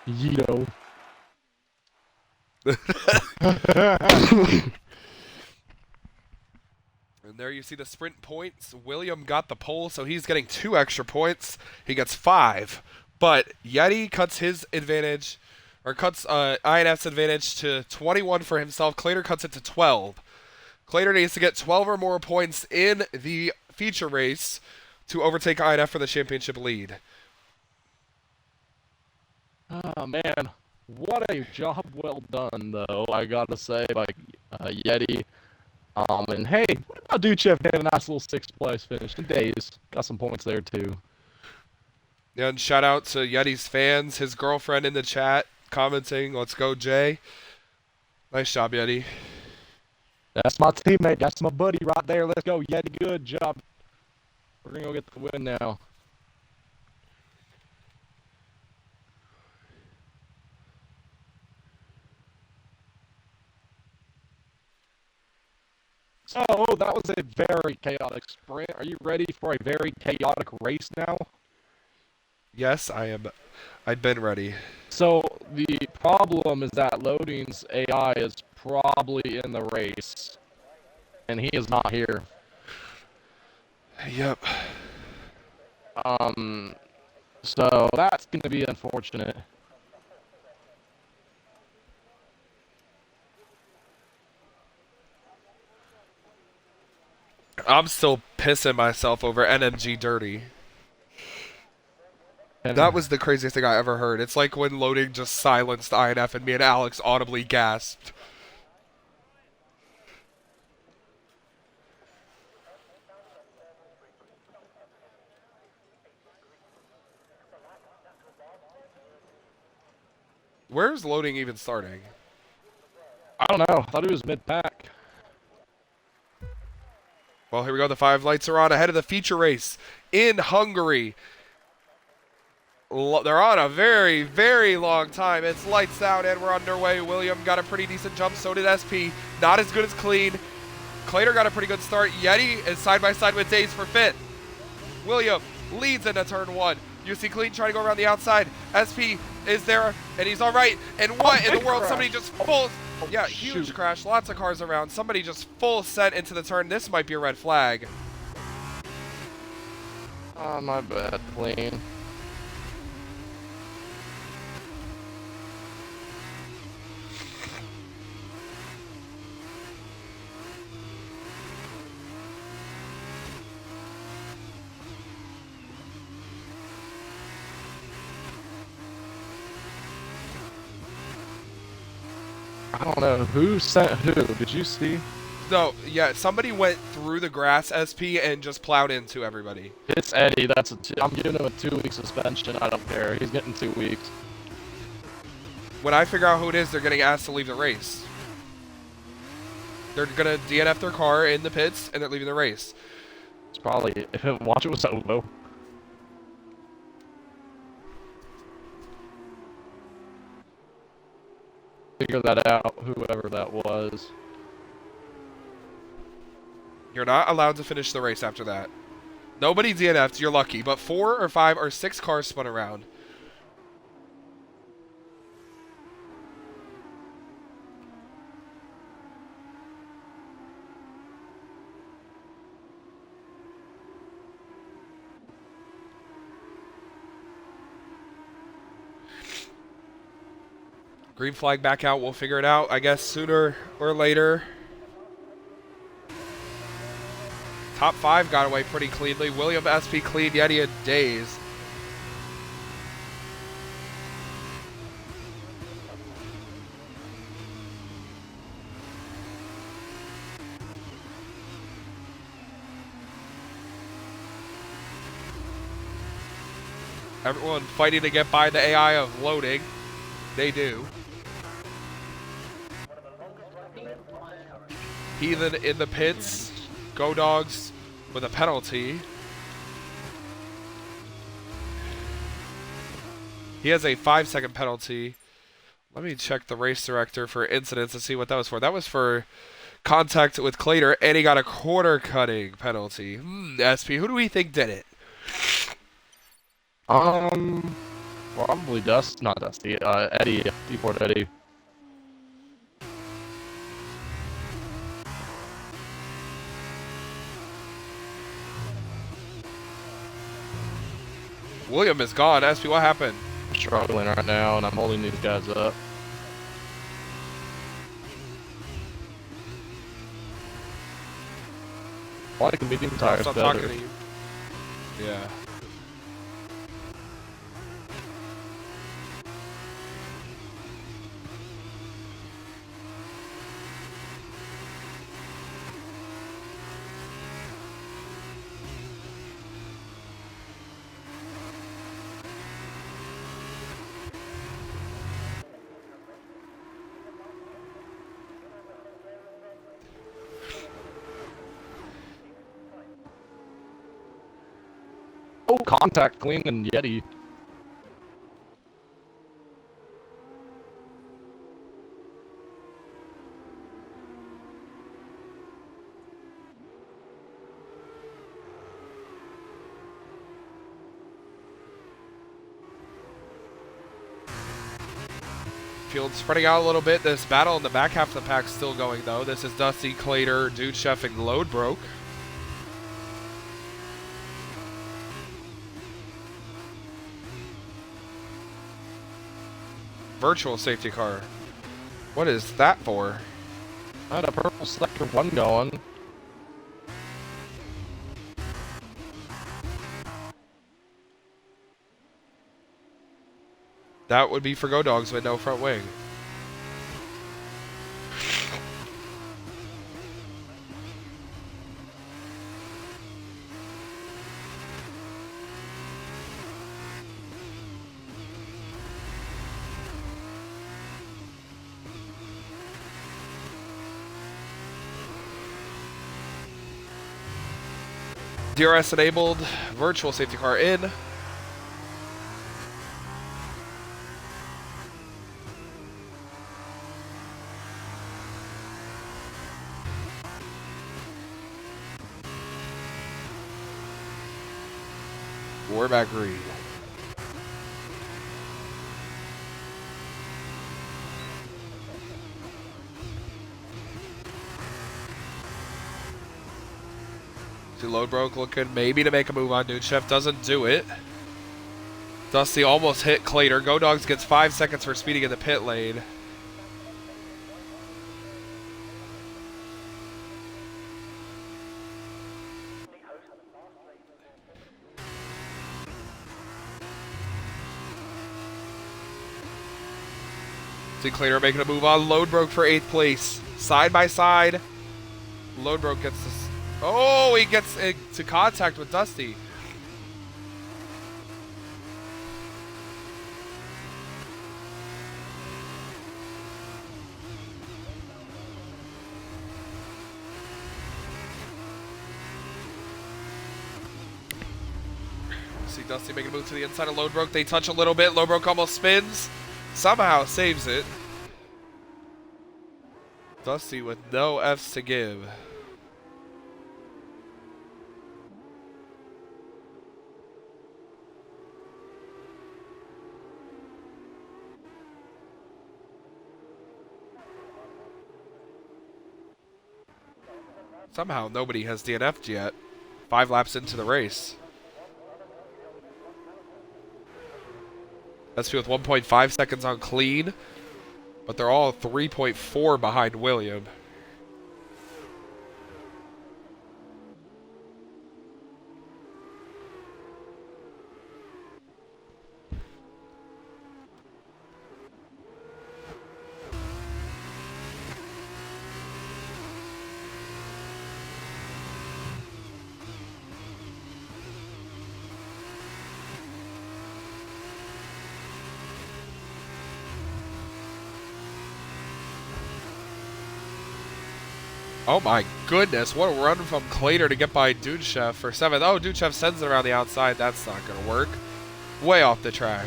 Yeeto. And there you see the sprint points. William got the pole, so he's getting 2 extra points. He gets 5. But Yeti cuts his advantage, or cuts INF's advantage to 21 for himself. Clater cuts it to 12. Clater needs to get 12 or more points in the feature race to overtake INF for the championship lead. Oh, man. What a job well done, though, I gotta say, by Yeti. And hey, what about Duchev getting a nice little 6th place finish? And Days got some points there too. Yeah, and shout out to Yeti's fans, his girlfriend in the chat commenting, "Let's go, Jay." Nice job, Yeti. That's my teammate. That's my buddy right there. Let's go, Yeti. Good job. We're gonna go get the win now. So, that was a very chaotic sprint. Are you ready for a very chaotic race now? Yes, I am. I've been ready. So, the problem is that Loading's AI is probably in the race, and he is not here. Yep. So that's going to be unfortunate. I'm still pissing myself over NMG Dirty. And That was the craziest thing I ever heard. It's like when Loading just silenced INF and me and Alex audibly gasped. Where's Loading even starting? I don't know. I thought he was mid-pack. Well, here we go. The 5 lights are on ahead of the feature race in Hungary. They're on a very, very long time. It's lights out and we're underway. William got a pretty decent jump. So did SP. Not as good as Clean. Clater got a pretty good start. Yeti is side by side with Days for 5th. William leads into turn 1. You see Clean trying to go around the outside. SP is there and he's all right. And what in the world? Crash. Somebody just full. Yeah, shoot. huge crash. Lots of cars around. Somebody just full sent into the turn. This might be a red flag. Oh, my bad, Clean. I don't know. Who sent who? Did you see? No, yeah, somebody went through the grass, SP, and just plowed into everybody. It's Eddie. I'm giving him a 2-week suspension. I don't care. He's getting 2 weeks. When I figure out who it is, they're getting asked to leave the race. They're gonna DNF their car in the pits, and they're leaving the race. It's probably watch it was Ovo. Figure that out. Whoever that was. You're not allowed to finish the race after that. Nobody DNF'd, you're lucky, but 4 or 5 or 6 cars spun around. Green flag back out, we'll figure it out, I guess, sooner or later. Top 5 got away pretty cleanly. William, SP, Clean, Yeti, and Days. Everyone fighting to get by the AI of Loading. They do. Heathen in the pits. Go Dogs with a penalty. He has a 5-second penalty. Let me check the race director for incidents and see what that was for. That was for contact with Clater, and he got a quarter cutting penalty. SP, who do we think did it? Probably not Dusty. Eddie, Deport Eddie. William is gone. SP, what happened? I'm struggling right now, and I'm holding these guys up. I like the medium tires Stop better. talking to you. Yeah. Oh, contact clean and Yeti. Field spreading out a little bit. This battle in the back half of the pack still going, though. This is Dusty, Clater, Dude Chef, and Load Broke. Virtual safety car. What is that for? I had a purple sector 1 going. That would be for Go Dogs with no front wing. DRS enabled, virtual safety car in. We're back green. See Load Broke looking maybe to make a move on Dude Chef. Doesn't do it. Dusty almost hit Clater. Go Dogs gets 5 seconds for speeding in the pit lane. See Clater making a move on. Load Broke for 8th place. Side by side. Load Broke gets this. Oh, he gets into contact with Dusty. See Dusty making a move to the inside of Load Broke. They touch a little bit. Load Broke almost spins. Somehow saves it. Dusty with no Fs to give. Somehow nobody has DNF'd yet. 5 laps into the race. SP with 1.5 seconds on clean, but they're all 3.4 behind William. Oh my goodness, what a run from Clater to get by Dude Chef for 7th. Oh, Dude Chef sends it around the outside. That's not going to work. Way off the track.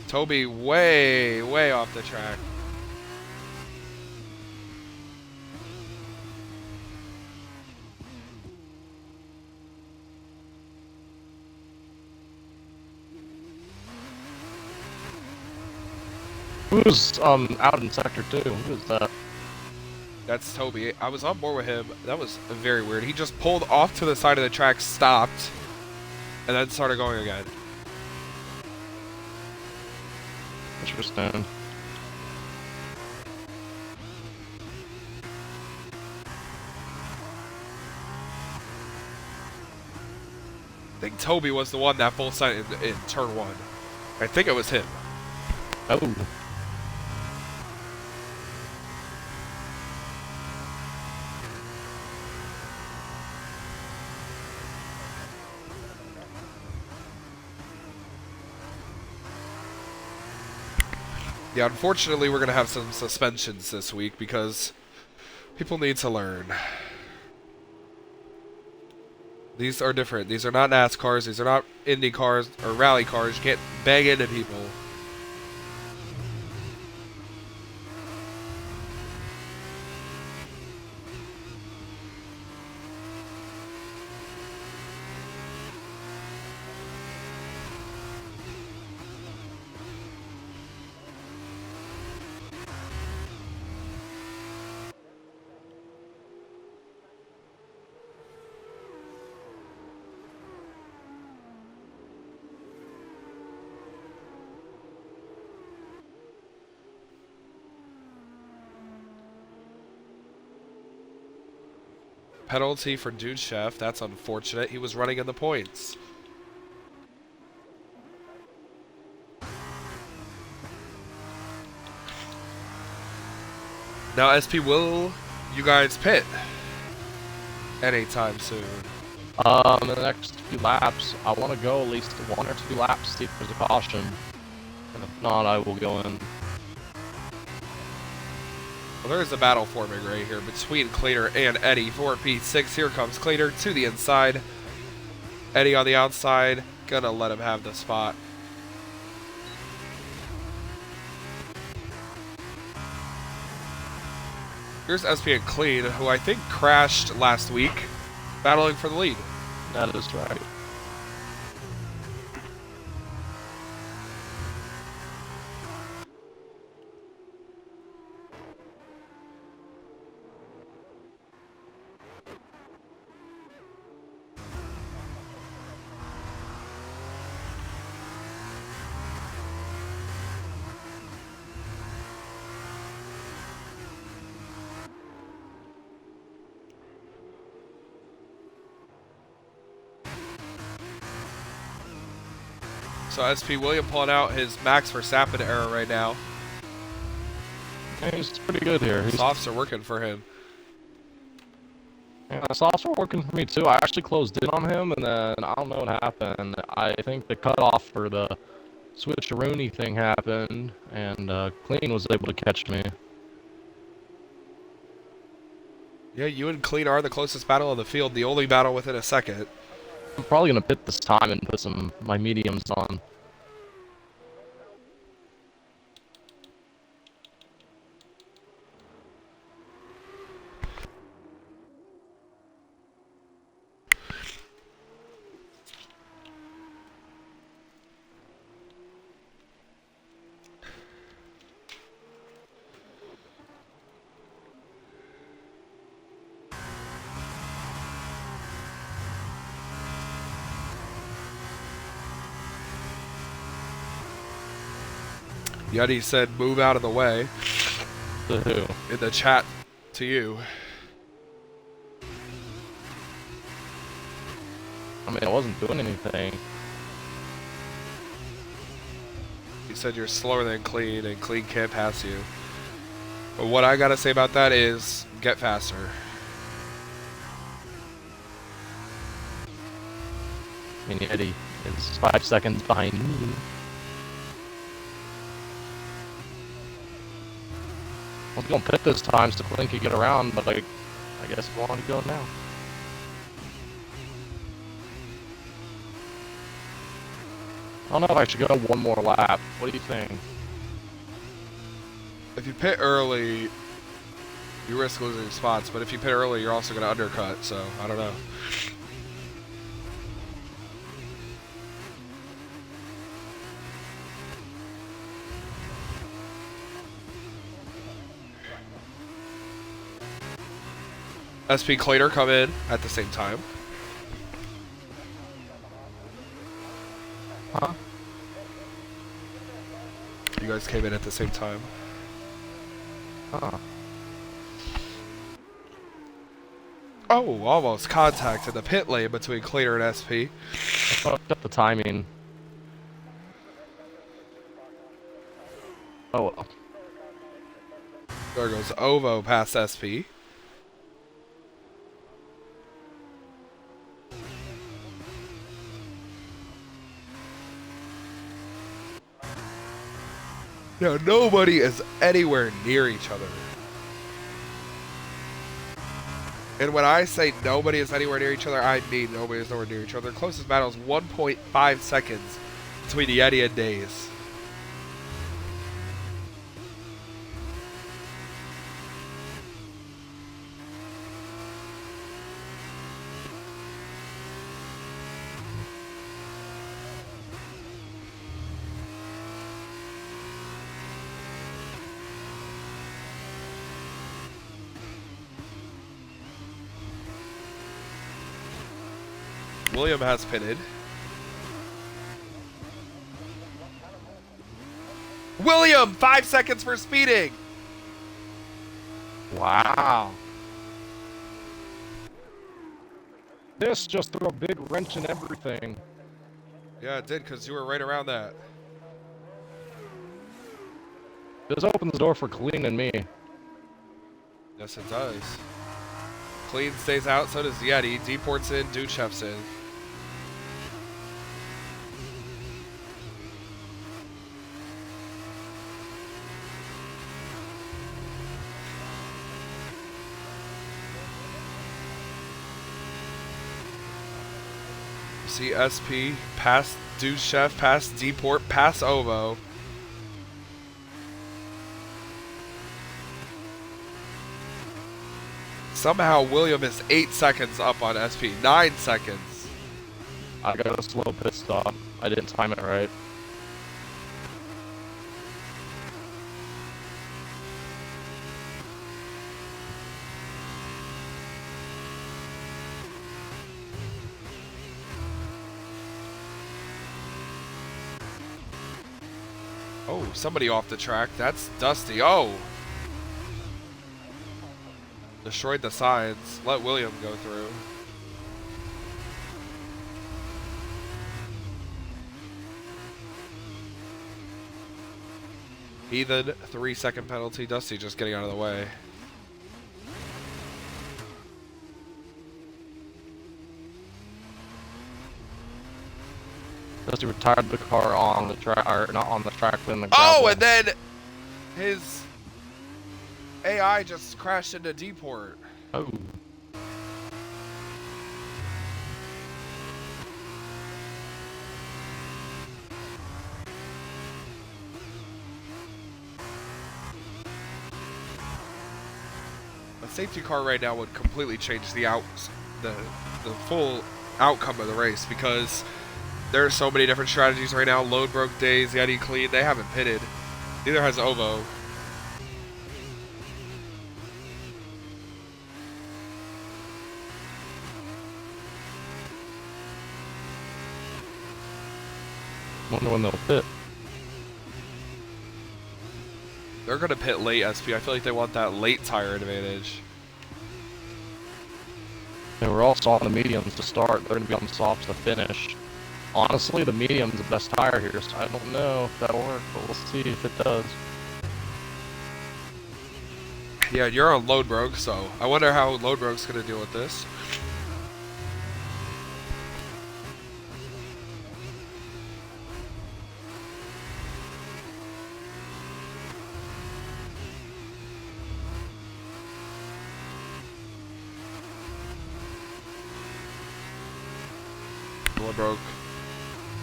Toby way off the track. Who's out in sector 2? Who's that? That's Toby. I was on board with him. That was very weird. He just pulled off to the side of the track, stopped, and then started going again. Interesting. I think Toby was the one that full side in turn 1. I think it was him. Oh. Yeah, unfortunately, we're going to have some suspensions this week because people need to learn. These are different. These are not NASCARs. These are not Indy cars or rally cars. You can't bang into people. Penalty for Dude Chef. That's unfortunate. He was running in the points. Now, SP, will you guys pit anytime soon? In the next few laps, I want to go at least 1 or 2 laps, see if there's a caution. And if not, I will go in. Well, there's a battle forming right here between Cleaner and Eddie for P6. Here comes Cleaner to the inside. Eddie on the outside. Gonna let him have the spot. Here's SP and Clean, who I think crashed last week, battling for the lead. That is right. So SP William pulling out his Max Verstappen era right now. Yeah, he's pretty good here. Softs are working for him. Yeah, softs are working for me too. I actually closed in on him, and then I don't know what happened. I think the cutoff for the switcheroonie thing happened, and Clean was able to catch me. Yeah, you and Clean are the closest battle of the field, the only battle within a second. I'm probably gonna pit this time and put my mediums on. Yeti said move out of the way To who? in the chat to you. I mean, I wasn't doing anything. He said you're slower than Clean and Clean can't pass you. But what I gotta say about that is get faster. I mean, Eddie is 5 seconds behind me. I was gonna pit this time so Clint could get around, but I guess we'll want to go now. I don't know if I should go 1 more lap. What do you think? If you pit early, you risk losing spots, but if you pit early, you're also gonna undercut, so I don't know. SP Claytor come in at the same time. Huh? You guys came in at the same time. Huh. Oh, almost contact in the pit lane between Claytor and SP. I fucked up the timing. Oh well. There goes Ovo past SP. Now, nobody is anywhere near each other. And when I say nobody is anywhere near each other, I mean nobody is nowhere near each other. Closest battle is 1.5 seconds between Yeti and Days. William has pitted. William, 5 seconds for speeding. Wow. This just threw a big wrench in everything. Yeah, it did, because you were right around that. This opens the door for Clean and me. Yes, it does. Clean stays out, so does Yeti. Deport's in, Duchef's in. See SP, past Duchef, past Deport, past Ovo. Somehow William is 8 seconds up on SP. 9 seconds. I got a slow pit stop. I didn't time it right. Oh, somebody off the track. That's Dusty. Oh. Destroyed the signs. Let William go through. Heathen, 3-second penalty. Dusty just getting out of the way. Dusty retired the car on the track, or not on the track, but in the Oh, gravel. and then his AI just crashed into Deport. Oh. A safety car right now would completely change the full outcome of the race, because there are so many different strategies right now. Load broke Days, Yeti Clean, they haven't pitted. Neither has Ovo. Wonder when they'll pit. They're going to pit late, SP. I feel like they want that late tire advantage. They were also on the mediums to start. They're going to be on the softs to finish. Honestly, the medium's the best tire here, so I don't know if that'll work, but we'll see if it does. Yeah, you're on Load Broke, so I wonder how Load Broke's going to deal with this. Load Broke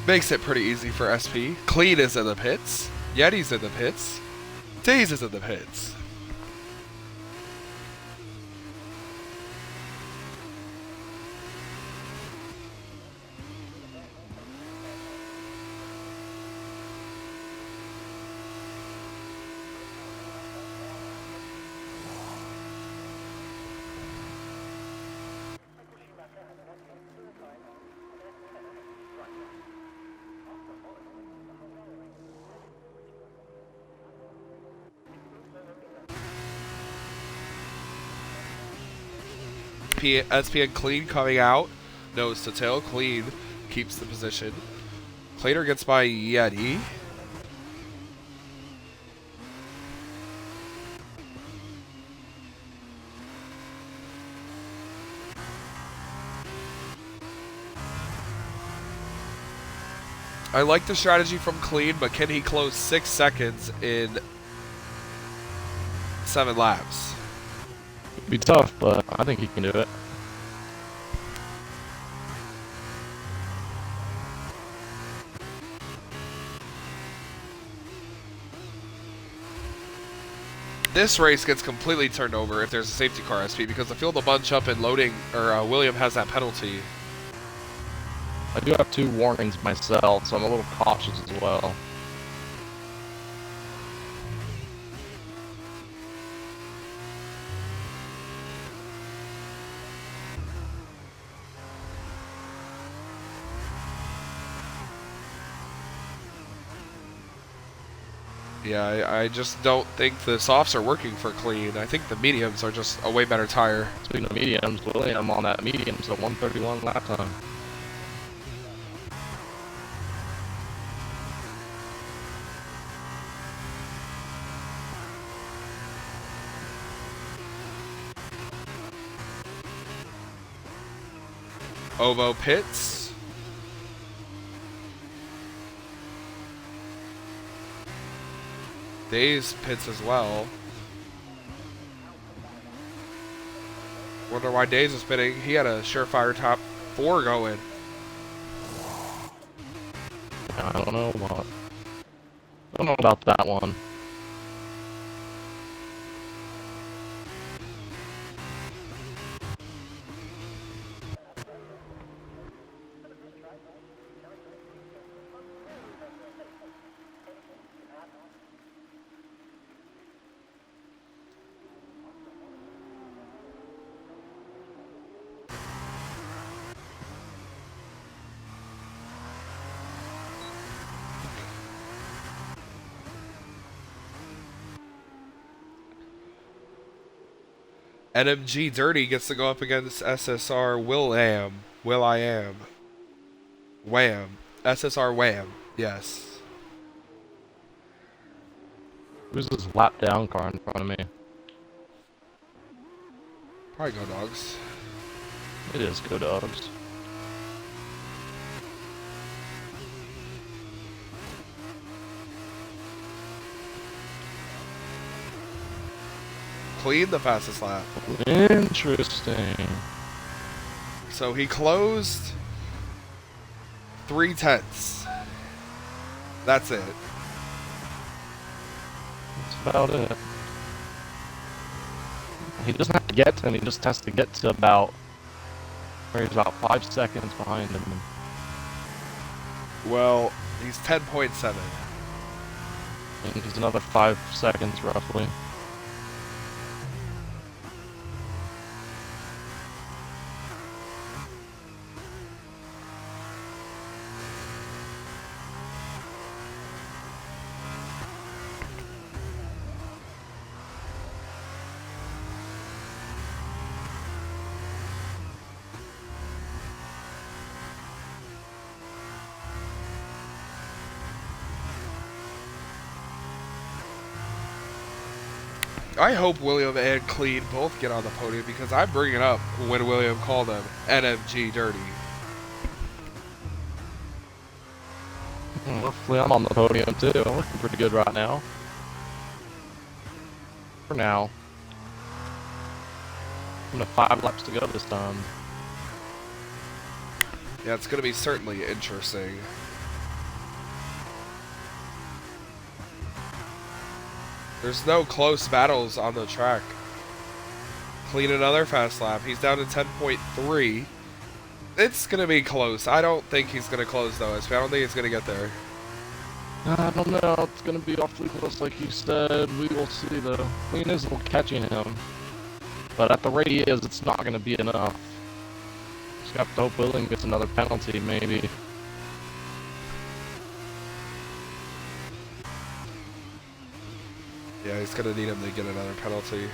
makes it pretty easy for SP. Clean is in the pits. Yeti's in the pits. Days is in the pits. SP and Clean coming out. Nose to tail. Clean keeps the position. Cleaner gets by Yeti. I like the strategy from Clean, but can he close 6 seconds in 7 laps? It'd be tough, but I think he can do it. This race gets completely turned over if there's a safety car SP because the field will bunch up and loading, or William has that penalty. I do have 2 warnings myself, so I'm a little cautious as well. Yeah, I just don't think the softs are working for Clean. I think the mediums are just a way better tire. Speaking of mediums, William on that medium, so 131 lap time. Ovo pits. Days pits as well. Wonder why Days is pitting. He had a surefire top 4 going. I don't know what. I don't know about that one. NMG Dirty gets to go up against SSR Will.am. Will.i.am. Wham. SSR Wham. Yes. Who's this lap down car in front of me? Probably Go Dogs. It is Go Dogs. Clean the fastest lap. Interesting. So he closed 3/10. That's it. That's about it. He doesn't have to get to him, he just has to get to about where he's about 5 seconds behind him. Well, he's 10.7. And he's another 5 seconds roughly. I hope William and Clean both get on the podium because I'm bringing up when William called them NMG Dirty. Hopefully I'm on the podium too. I'm looking pretty good right now. For now. I'm gonna 5 laps to go this time. Yeah, it's going to be certainly interesting. There's no close battles on the track. Clean another fast lap. He's down to 10.3. It's going to be close. I don't think he's going to close, though. I don't think he's going to get there. I don't know. It's gonna be awfully close, like you said. We will see, though. Clean is catching him. But at the rate he is, it's not gonna be enough. Just have to hope William gets another penalty, maybe. Yeah, he's going to need him to get another penalty.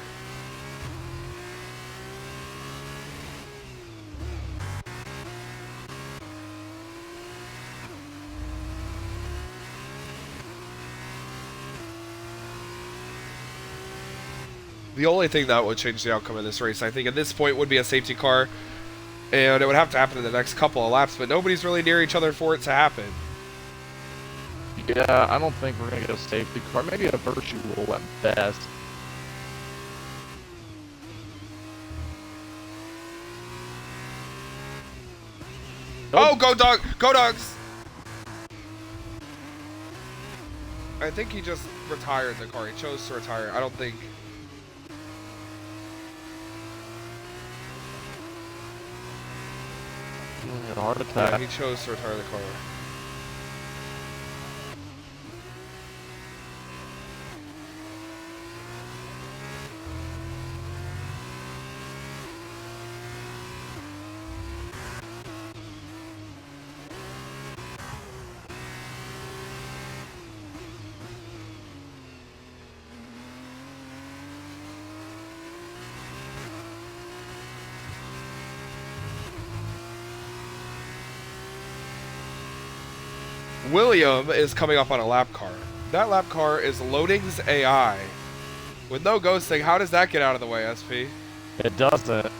The only thing that would change the outcome of this race, I think, at this point would be a safety car. And it would have to happen in the next couple of laps, but nobody's really near each other for it to happen. Yeah, I don't think we're gonna get a safety car. Maybe a virtual at best. Oh, go dog! Go dogs! I think he just retired the car. He chose to retire. I don't think... Heart Yeah, attack. he chose to retire the car. William is coming up on a lap car. That lap car is Loading's AI. With no ghosting, how does that get out of the way, SP? It doesn't.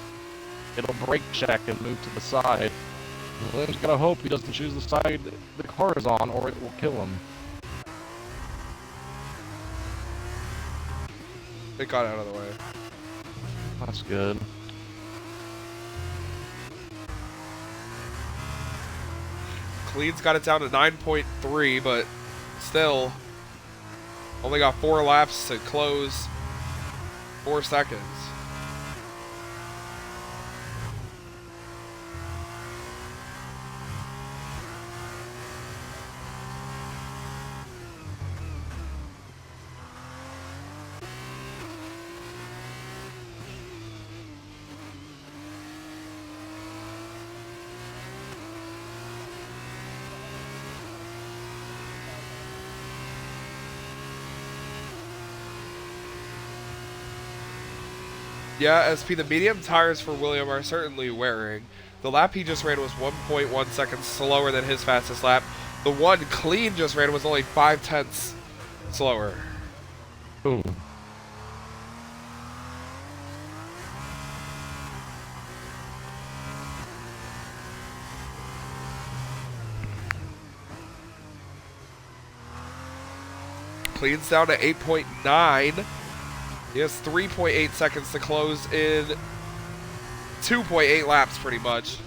It'll brake check and move to the side. William's gotta hope he doesn't choose the side the car is on, or it will kill him. It got out of the way. That's good. Clean's got it down to 9.3, but still only got 4 laps to close. 4 seconds. Yeah, SP, the medium tires for William are certainly wearing. The lap he just ran was 1.1 seconds slower than his fastest lap. The one Clean just ran was only 0.5 slower. Boom. Clean's down to 8.9. He has 3.8 seconds to close in 2.8 laps, pretty much.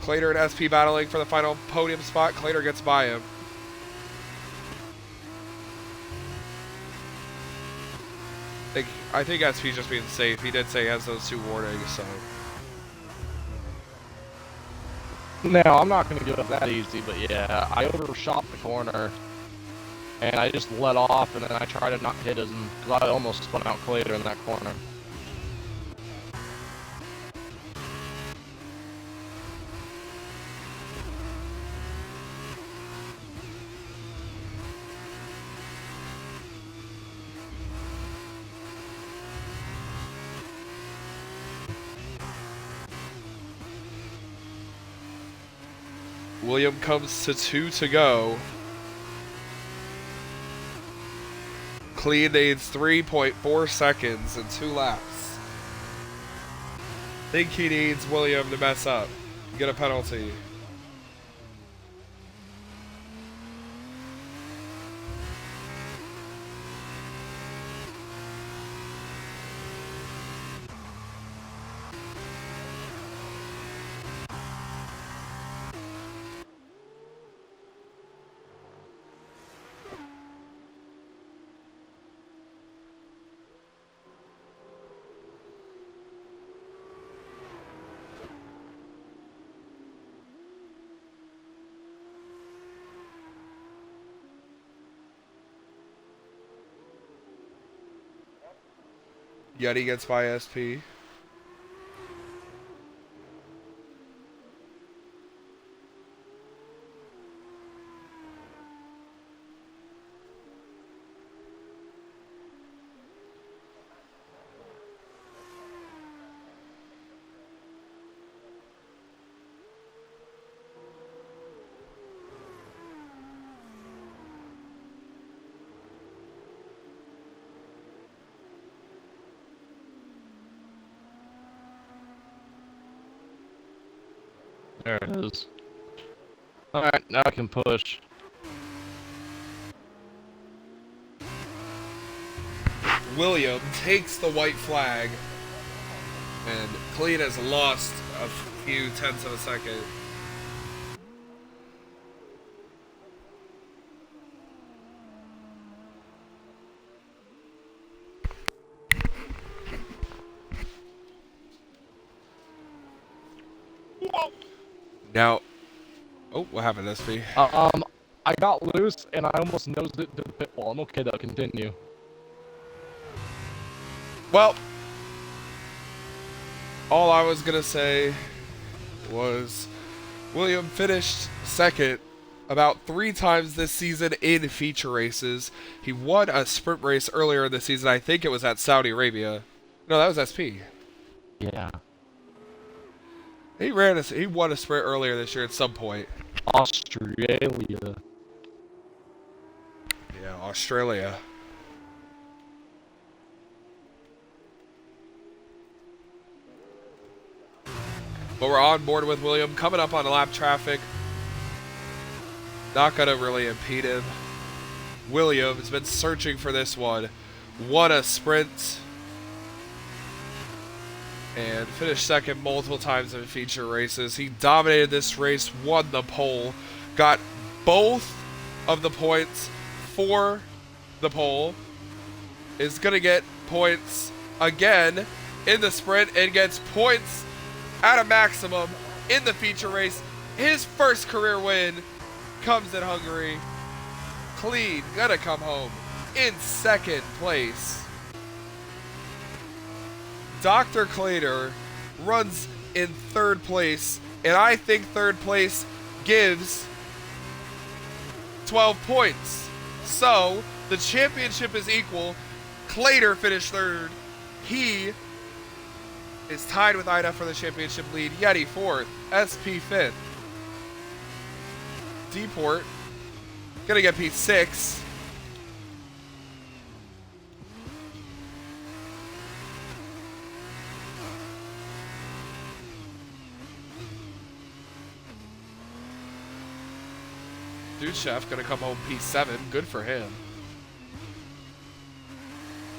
Clater and SP battling for the final podium spot. Clater gets by him. I think SP's just being safe. He did say he has those 2 warnings, so. Now, I'm not going to give up that easy, but yeah, I overshot the corner, and I just let off, and then I tried to not hit him, because I almost spun out Clater in that corner. William comes to 2 to go. Clean needs 3.4 seconds and 2 laps. Think he needs William to mess up, get a penalty. Yeti gets by SP. There it is. Alright, now I can push. William takes the white flag, and Clean has lost a few tenths of a second. Now, oh, what happened, SP? I got loose and I almost nosed it to the pit wall. I'm okay though. Continue. Well, all I was gonna say was William finished second about 3 times this season in feature races. He won a sprint race earlier in the season. I think it was at Saudi Arabia. No, that was SP. Yeah. He won a sprint earlier this year at some point. Australia. Yeah, Australia. But we're on board with William. Coming up on lap traffic. Not going to really impede him. William has been searching for this one. Won a sprint. And finished second multiple times in feature races. He dominated this race, won the pole. Got both of the points for the pole. Is going to get points again in the sprint and gets points at a maximum in the feature race. His first career win comes in Hungary. Clean, gonna come home in second place. Dr. Claytor runs in third place, and I think third place gives 12 points. So, the championship is equal. Claytor finished third. He is tied with Ida for the championship lead. Yeti fourth. SP fifth. Deport gonna get P6. Dude Chef gonna come home P7. Good for him.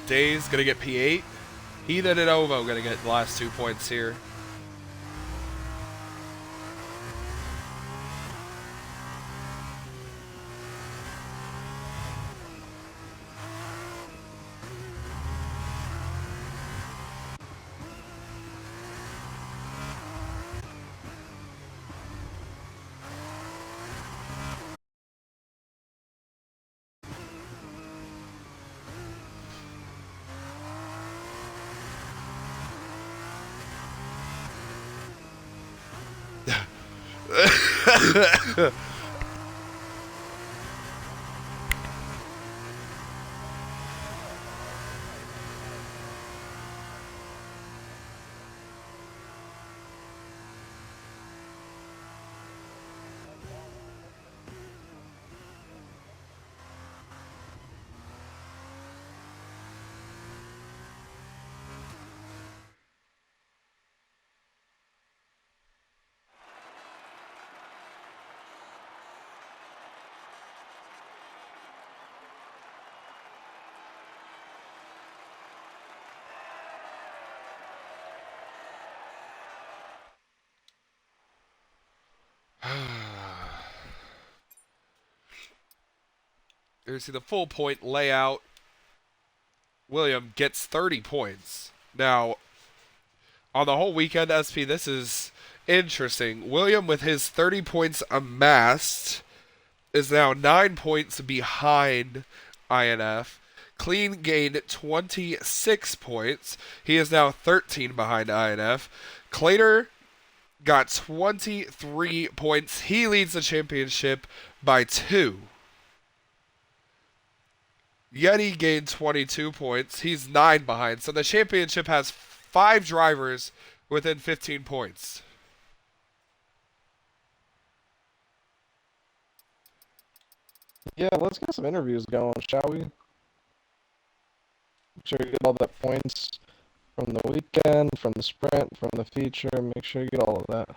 Days gonna get P8. Heathen and Ovo gonna get the last 2 points here. You see the full point layout. William gets 30 points. Now, on the whole weekend, SP, this is interesting. William, with his 30 points amassed, is now 9 points behind INF. Clean gained 26 points. He is now 13 behind INF. Claytor got 23 points. He leads the championship by 2. Yeti gained 22 points. He's 9 behind. So the championship has 5 drivers within 15 points. Yeah, let's get some interviews going, shall we? Make sure you get all the points from the weekend, from the sprint, from the feature. Make sure you get all of that.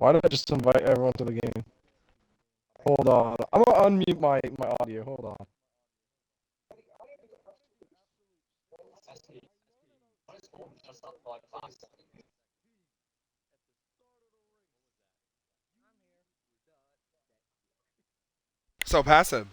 Why did I just invite everyone to the game? Hold on. I'm gonna unmute my audio. Hold on. So pass him.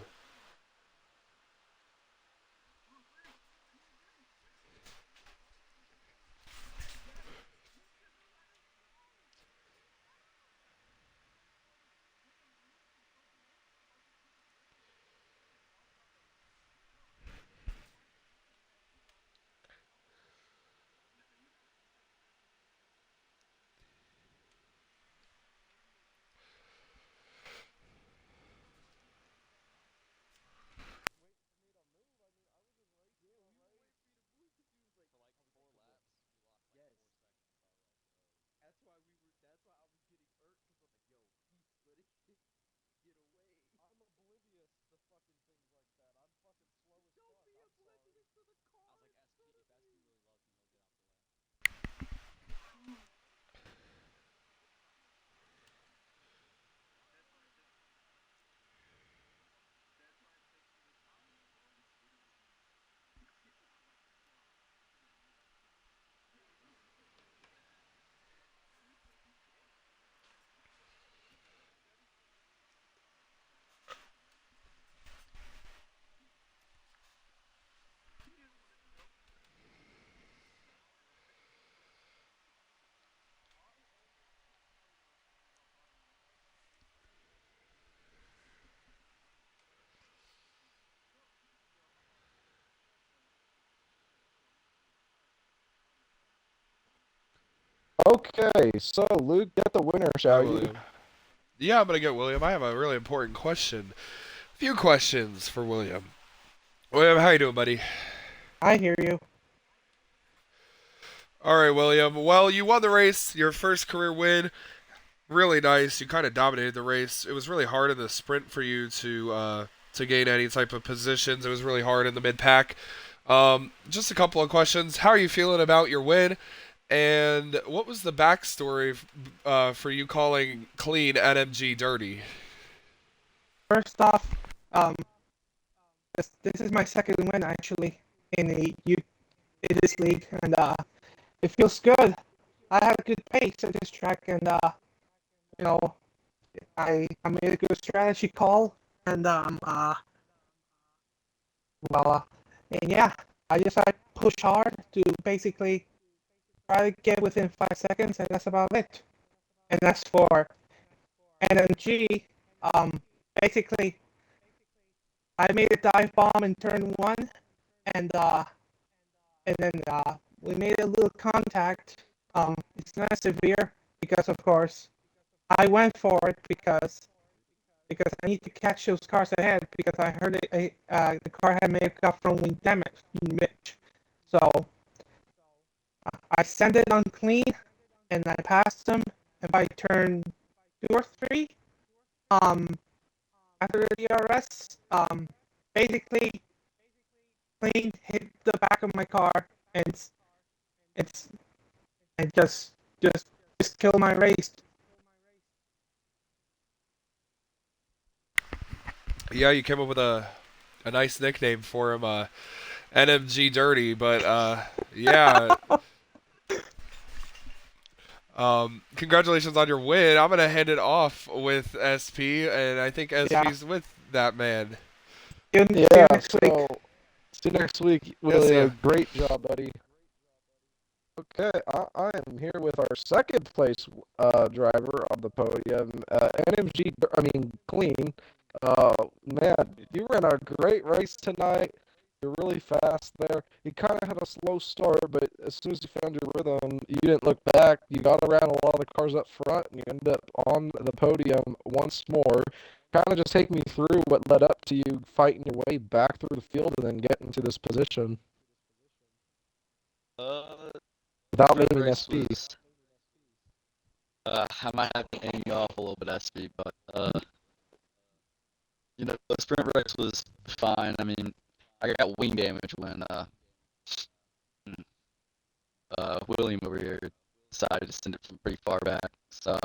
Okay, so Luke, get the winner, All right, shall you? William. Yeah, I'm gonna get William. I have a really important question. A few questions for William. William, how you doing, buddy? I hear you. All right, William. Well, you won the race. Your first career win. Really nice. You kind of dominated the race. It was really hard in the sprint for you to gain any type of positions. It was really hard in the mid pack. Just a couple of questions. How are you feeling about your win? And what was the backstory for you calling clean NMG dirty? First off, um, this is my second win actually in in this league, and it feels good. I have a good pace at this track, and you know, I made a good strategy call, and well, and yeah, I push hard to basically try to get within 5 seconds, and that's about it. And as for NMG, um, basically I made a dive bomb in turn one, and then we made a little contact. It's not severe because, of course, I went for it because I need to catch those cars ahead because I heard the car had may have got from wing damage. So I sent it on clean, and I passed them. And by turn two or three, um, after the DRS, basically clean hit the back of my car, and it's and just kill my race. Yeah, you came up with a nice nickname for him, NMG Dirty. But yeah, congratulations on your win. I'm gonna hand it off with SP, and I think Yeah. SP's with that man. See you Yeah, next week. so see you next week, Yeah, see ya. William. Great job, buddy. Okay, I am here with our second place driver on the podium, NMG. I mean, clean. Man, you ran a great race tonight. You're really fast there. You kind of had a slow start, but as soon as you found your rhythm, you didn't look back. You got around a lot of the cars up front, and you ended up on the podium once more. Kind of just take me through what led up to you fighting your way back through the field and then getting to this position Uh, without sprint naming race SP. was. I might have to hang you off a little bit, SB, but the sprint race was fine. I mean, I got wing damage when William over here decided to send it from pretty far back. So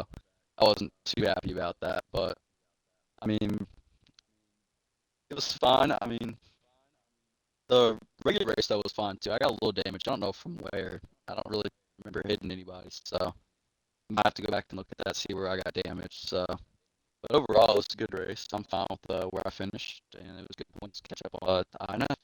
I wasn't too happy about that. But I mean, it was fun. I mean, the regular race though was fun too. I got a little damage. I don't know from where. I don't really remember hitting anybody, so I might have to go back and look at that, see where I got damaged. So, but overall, it was a good race. I'm fine with where I finished, and it was good points to catch up on INF.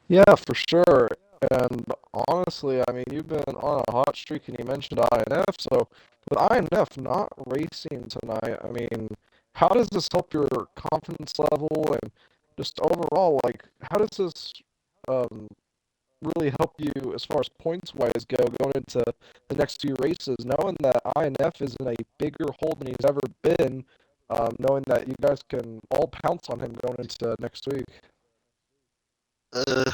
Yeah, for sure. And honestly, I mean, you've been on a hot streak, and you mentioned INF. So, with INF not racing tonight, I mean, how does this help your confidence level and just overall, like, how does this um, really help you as far as points wise go going into the next few races, knowing that INF is in a bigger hole than he's ever been, knowing that you guys can all pounce on him going into next week? Uh,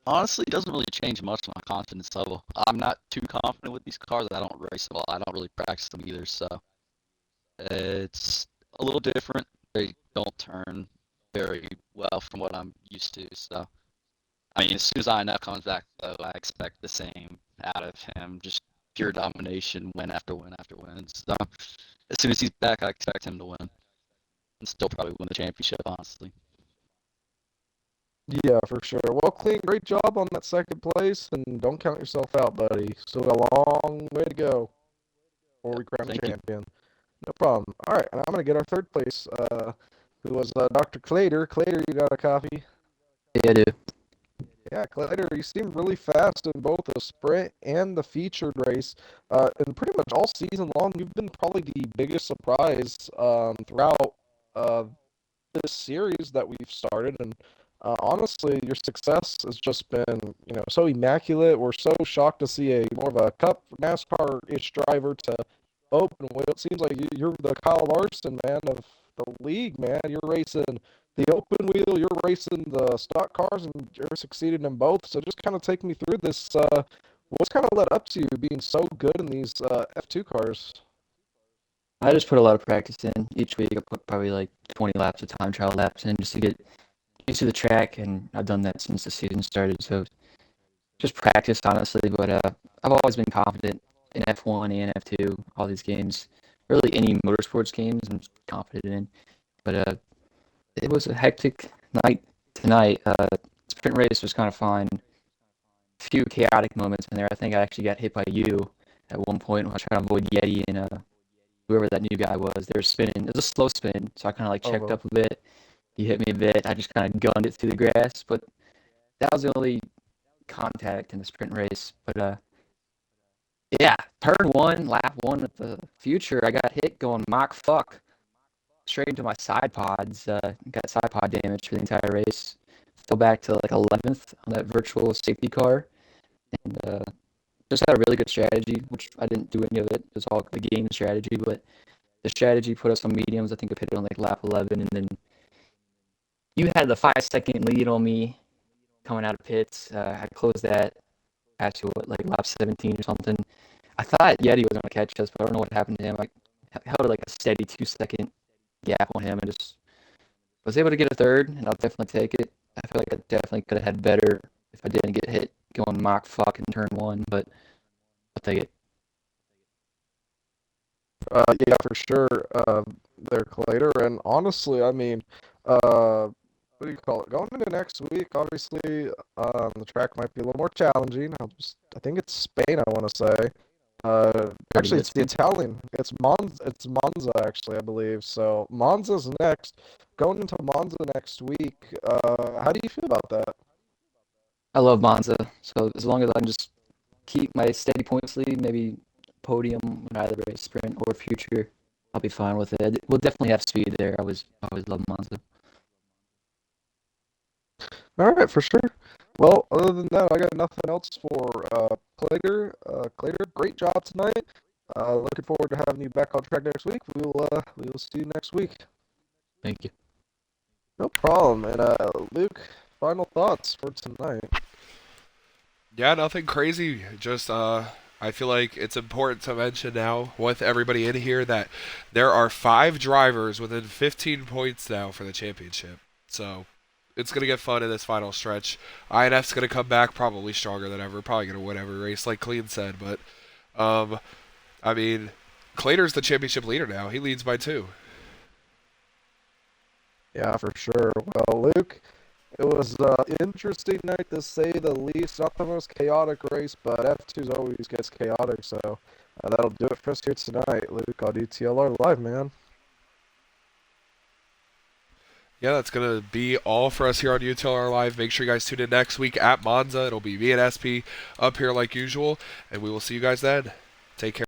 Honestly, it doesn't really change much my confidence level. I'm not too confident with these cars. I don't race well. I don't really practice them either, so it's a little different. They don't turn very well from what I'm used to. So, I mean, as soon as INF comes back, though, I expect the same out of him. Just pure domination, win after win after win. So, as soon as he's back, I expect him to win and still probably win the championship, honestly. Yeah, for sure. Well, Clean, great job on that second place, and don't count yourself out, buddy. Still got a long way to go before Yep. we crown a Thank you. champion. No problem. All right, and I'm gonna get our third place, who was Dr. Clader. Clader, you got a copy? Yeah, I do. Yeah, Clader, you seem really fast in both the sprint and the featured race. And pretty much all season long, you've been probably the biggest surprise throughout uh, this series that we've started. And honestly, your success has just been, so immaculate. We're so shocked to see a more of a Cup NASCAR-ish driver to open wheel. It seems like you're the Kyle Larson, man, of the league, man. You're racing the open wheel, you're racing the stock cars, and you're succeeding in both. So just kind of take me through this. What's kind of led up to you being so good in these F2 cars? I just put a lot of practice in. Each week I put probably like 20 laps of time trial laps in just to get used to the track, and I've done that since the season started. So just practice, honestly. But I've always been confident in F1 and F2, all these games. Really, any motorsports games I'm confident in. But it was a hectic night tonight. Sprint race was kind of fun. A few chaotic moments in there. I think I actually got hit by you at one point when I was trying to avoid Yeti and whoever that new guy was. They were spinning. It was a slow spin, so I kind of like checked Oh, up a bit. He hit me a bit. I just kind of gunned it through the grass, but that was the only contact in the sprint race. But yeah, turn one, lap one of the future, I got hit going Mach fuck straight into my side pods. Got side pod damage for the entire race. Fell back to like 11th on that virtual safety car, and just had a really good strategy, which I didn't do any of it. It was all the game strategy, but the strategy put us on mediums. I think I put it on like lap 11, and then you had the 5 second lead on me coming out of pits. I closed that after what, like lap 17 or something. I thought Yeti was gonna catch us, but I don't know what happened to him. I held like a steady 2 second gap on him and just was able to get a third, and I'll definitely take it. I feel like I definitely could have had better if I didn't get hit going Mach fuck in turn one, but I'll take it. yeah, for sure. There, Clader. And honestly, I mean, what do you call it? Going into next week, obviously, the track might be a little more challenging. I think it's Spain, I want to say. Already Actually, it's hits the me. Italian. It's Monza, actually, I believe. So Monza's next. Going into Monza next week. How do you feel about that? I love Monza, so as long as I can just keep my steady points lead, maybe podium in either race, sprint or future, I'll be fine with it. We'll definitely have speed there. I always love Monza. All right, for sure. Well, other than that, I got nothing else for Clader. Clader, great job tonight. Looking forward to having you back on track next week. We will see you next week. Thank you. No problem. And Luke, final thoughts for tonight. Yeah, nothing crazy. Just I feel like it's important to mention now with everybody in here that there are 5 drivers within 15 points now for the championship. So it's gonna get fun in this final stretch. INF's gonna come back probably stronger than ever. Probably gonna win every race, like Clean said. But um, I mean, Clater's the championship leader now. He leads by 2. Yeah, for sure. Well, Luke, it was an interesting night to say the least. Not the most chaotic race, but F2's always gets chaotic, so that'll do it for us here tonight, Luke, on DTLR Live, man. Yeah, that's going to be all for us here on UTLR Live. Make sure you guys tune in next week at Monza. It'll be me and SP up here like usual, and we will see you guys then. Take care.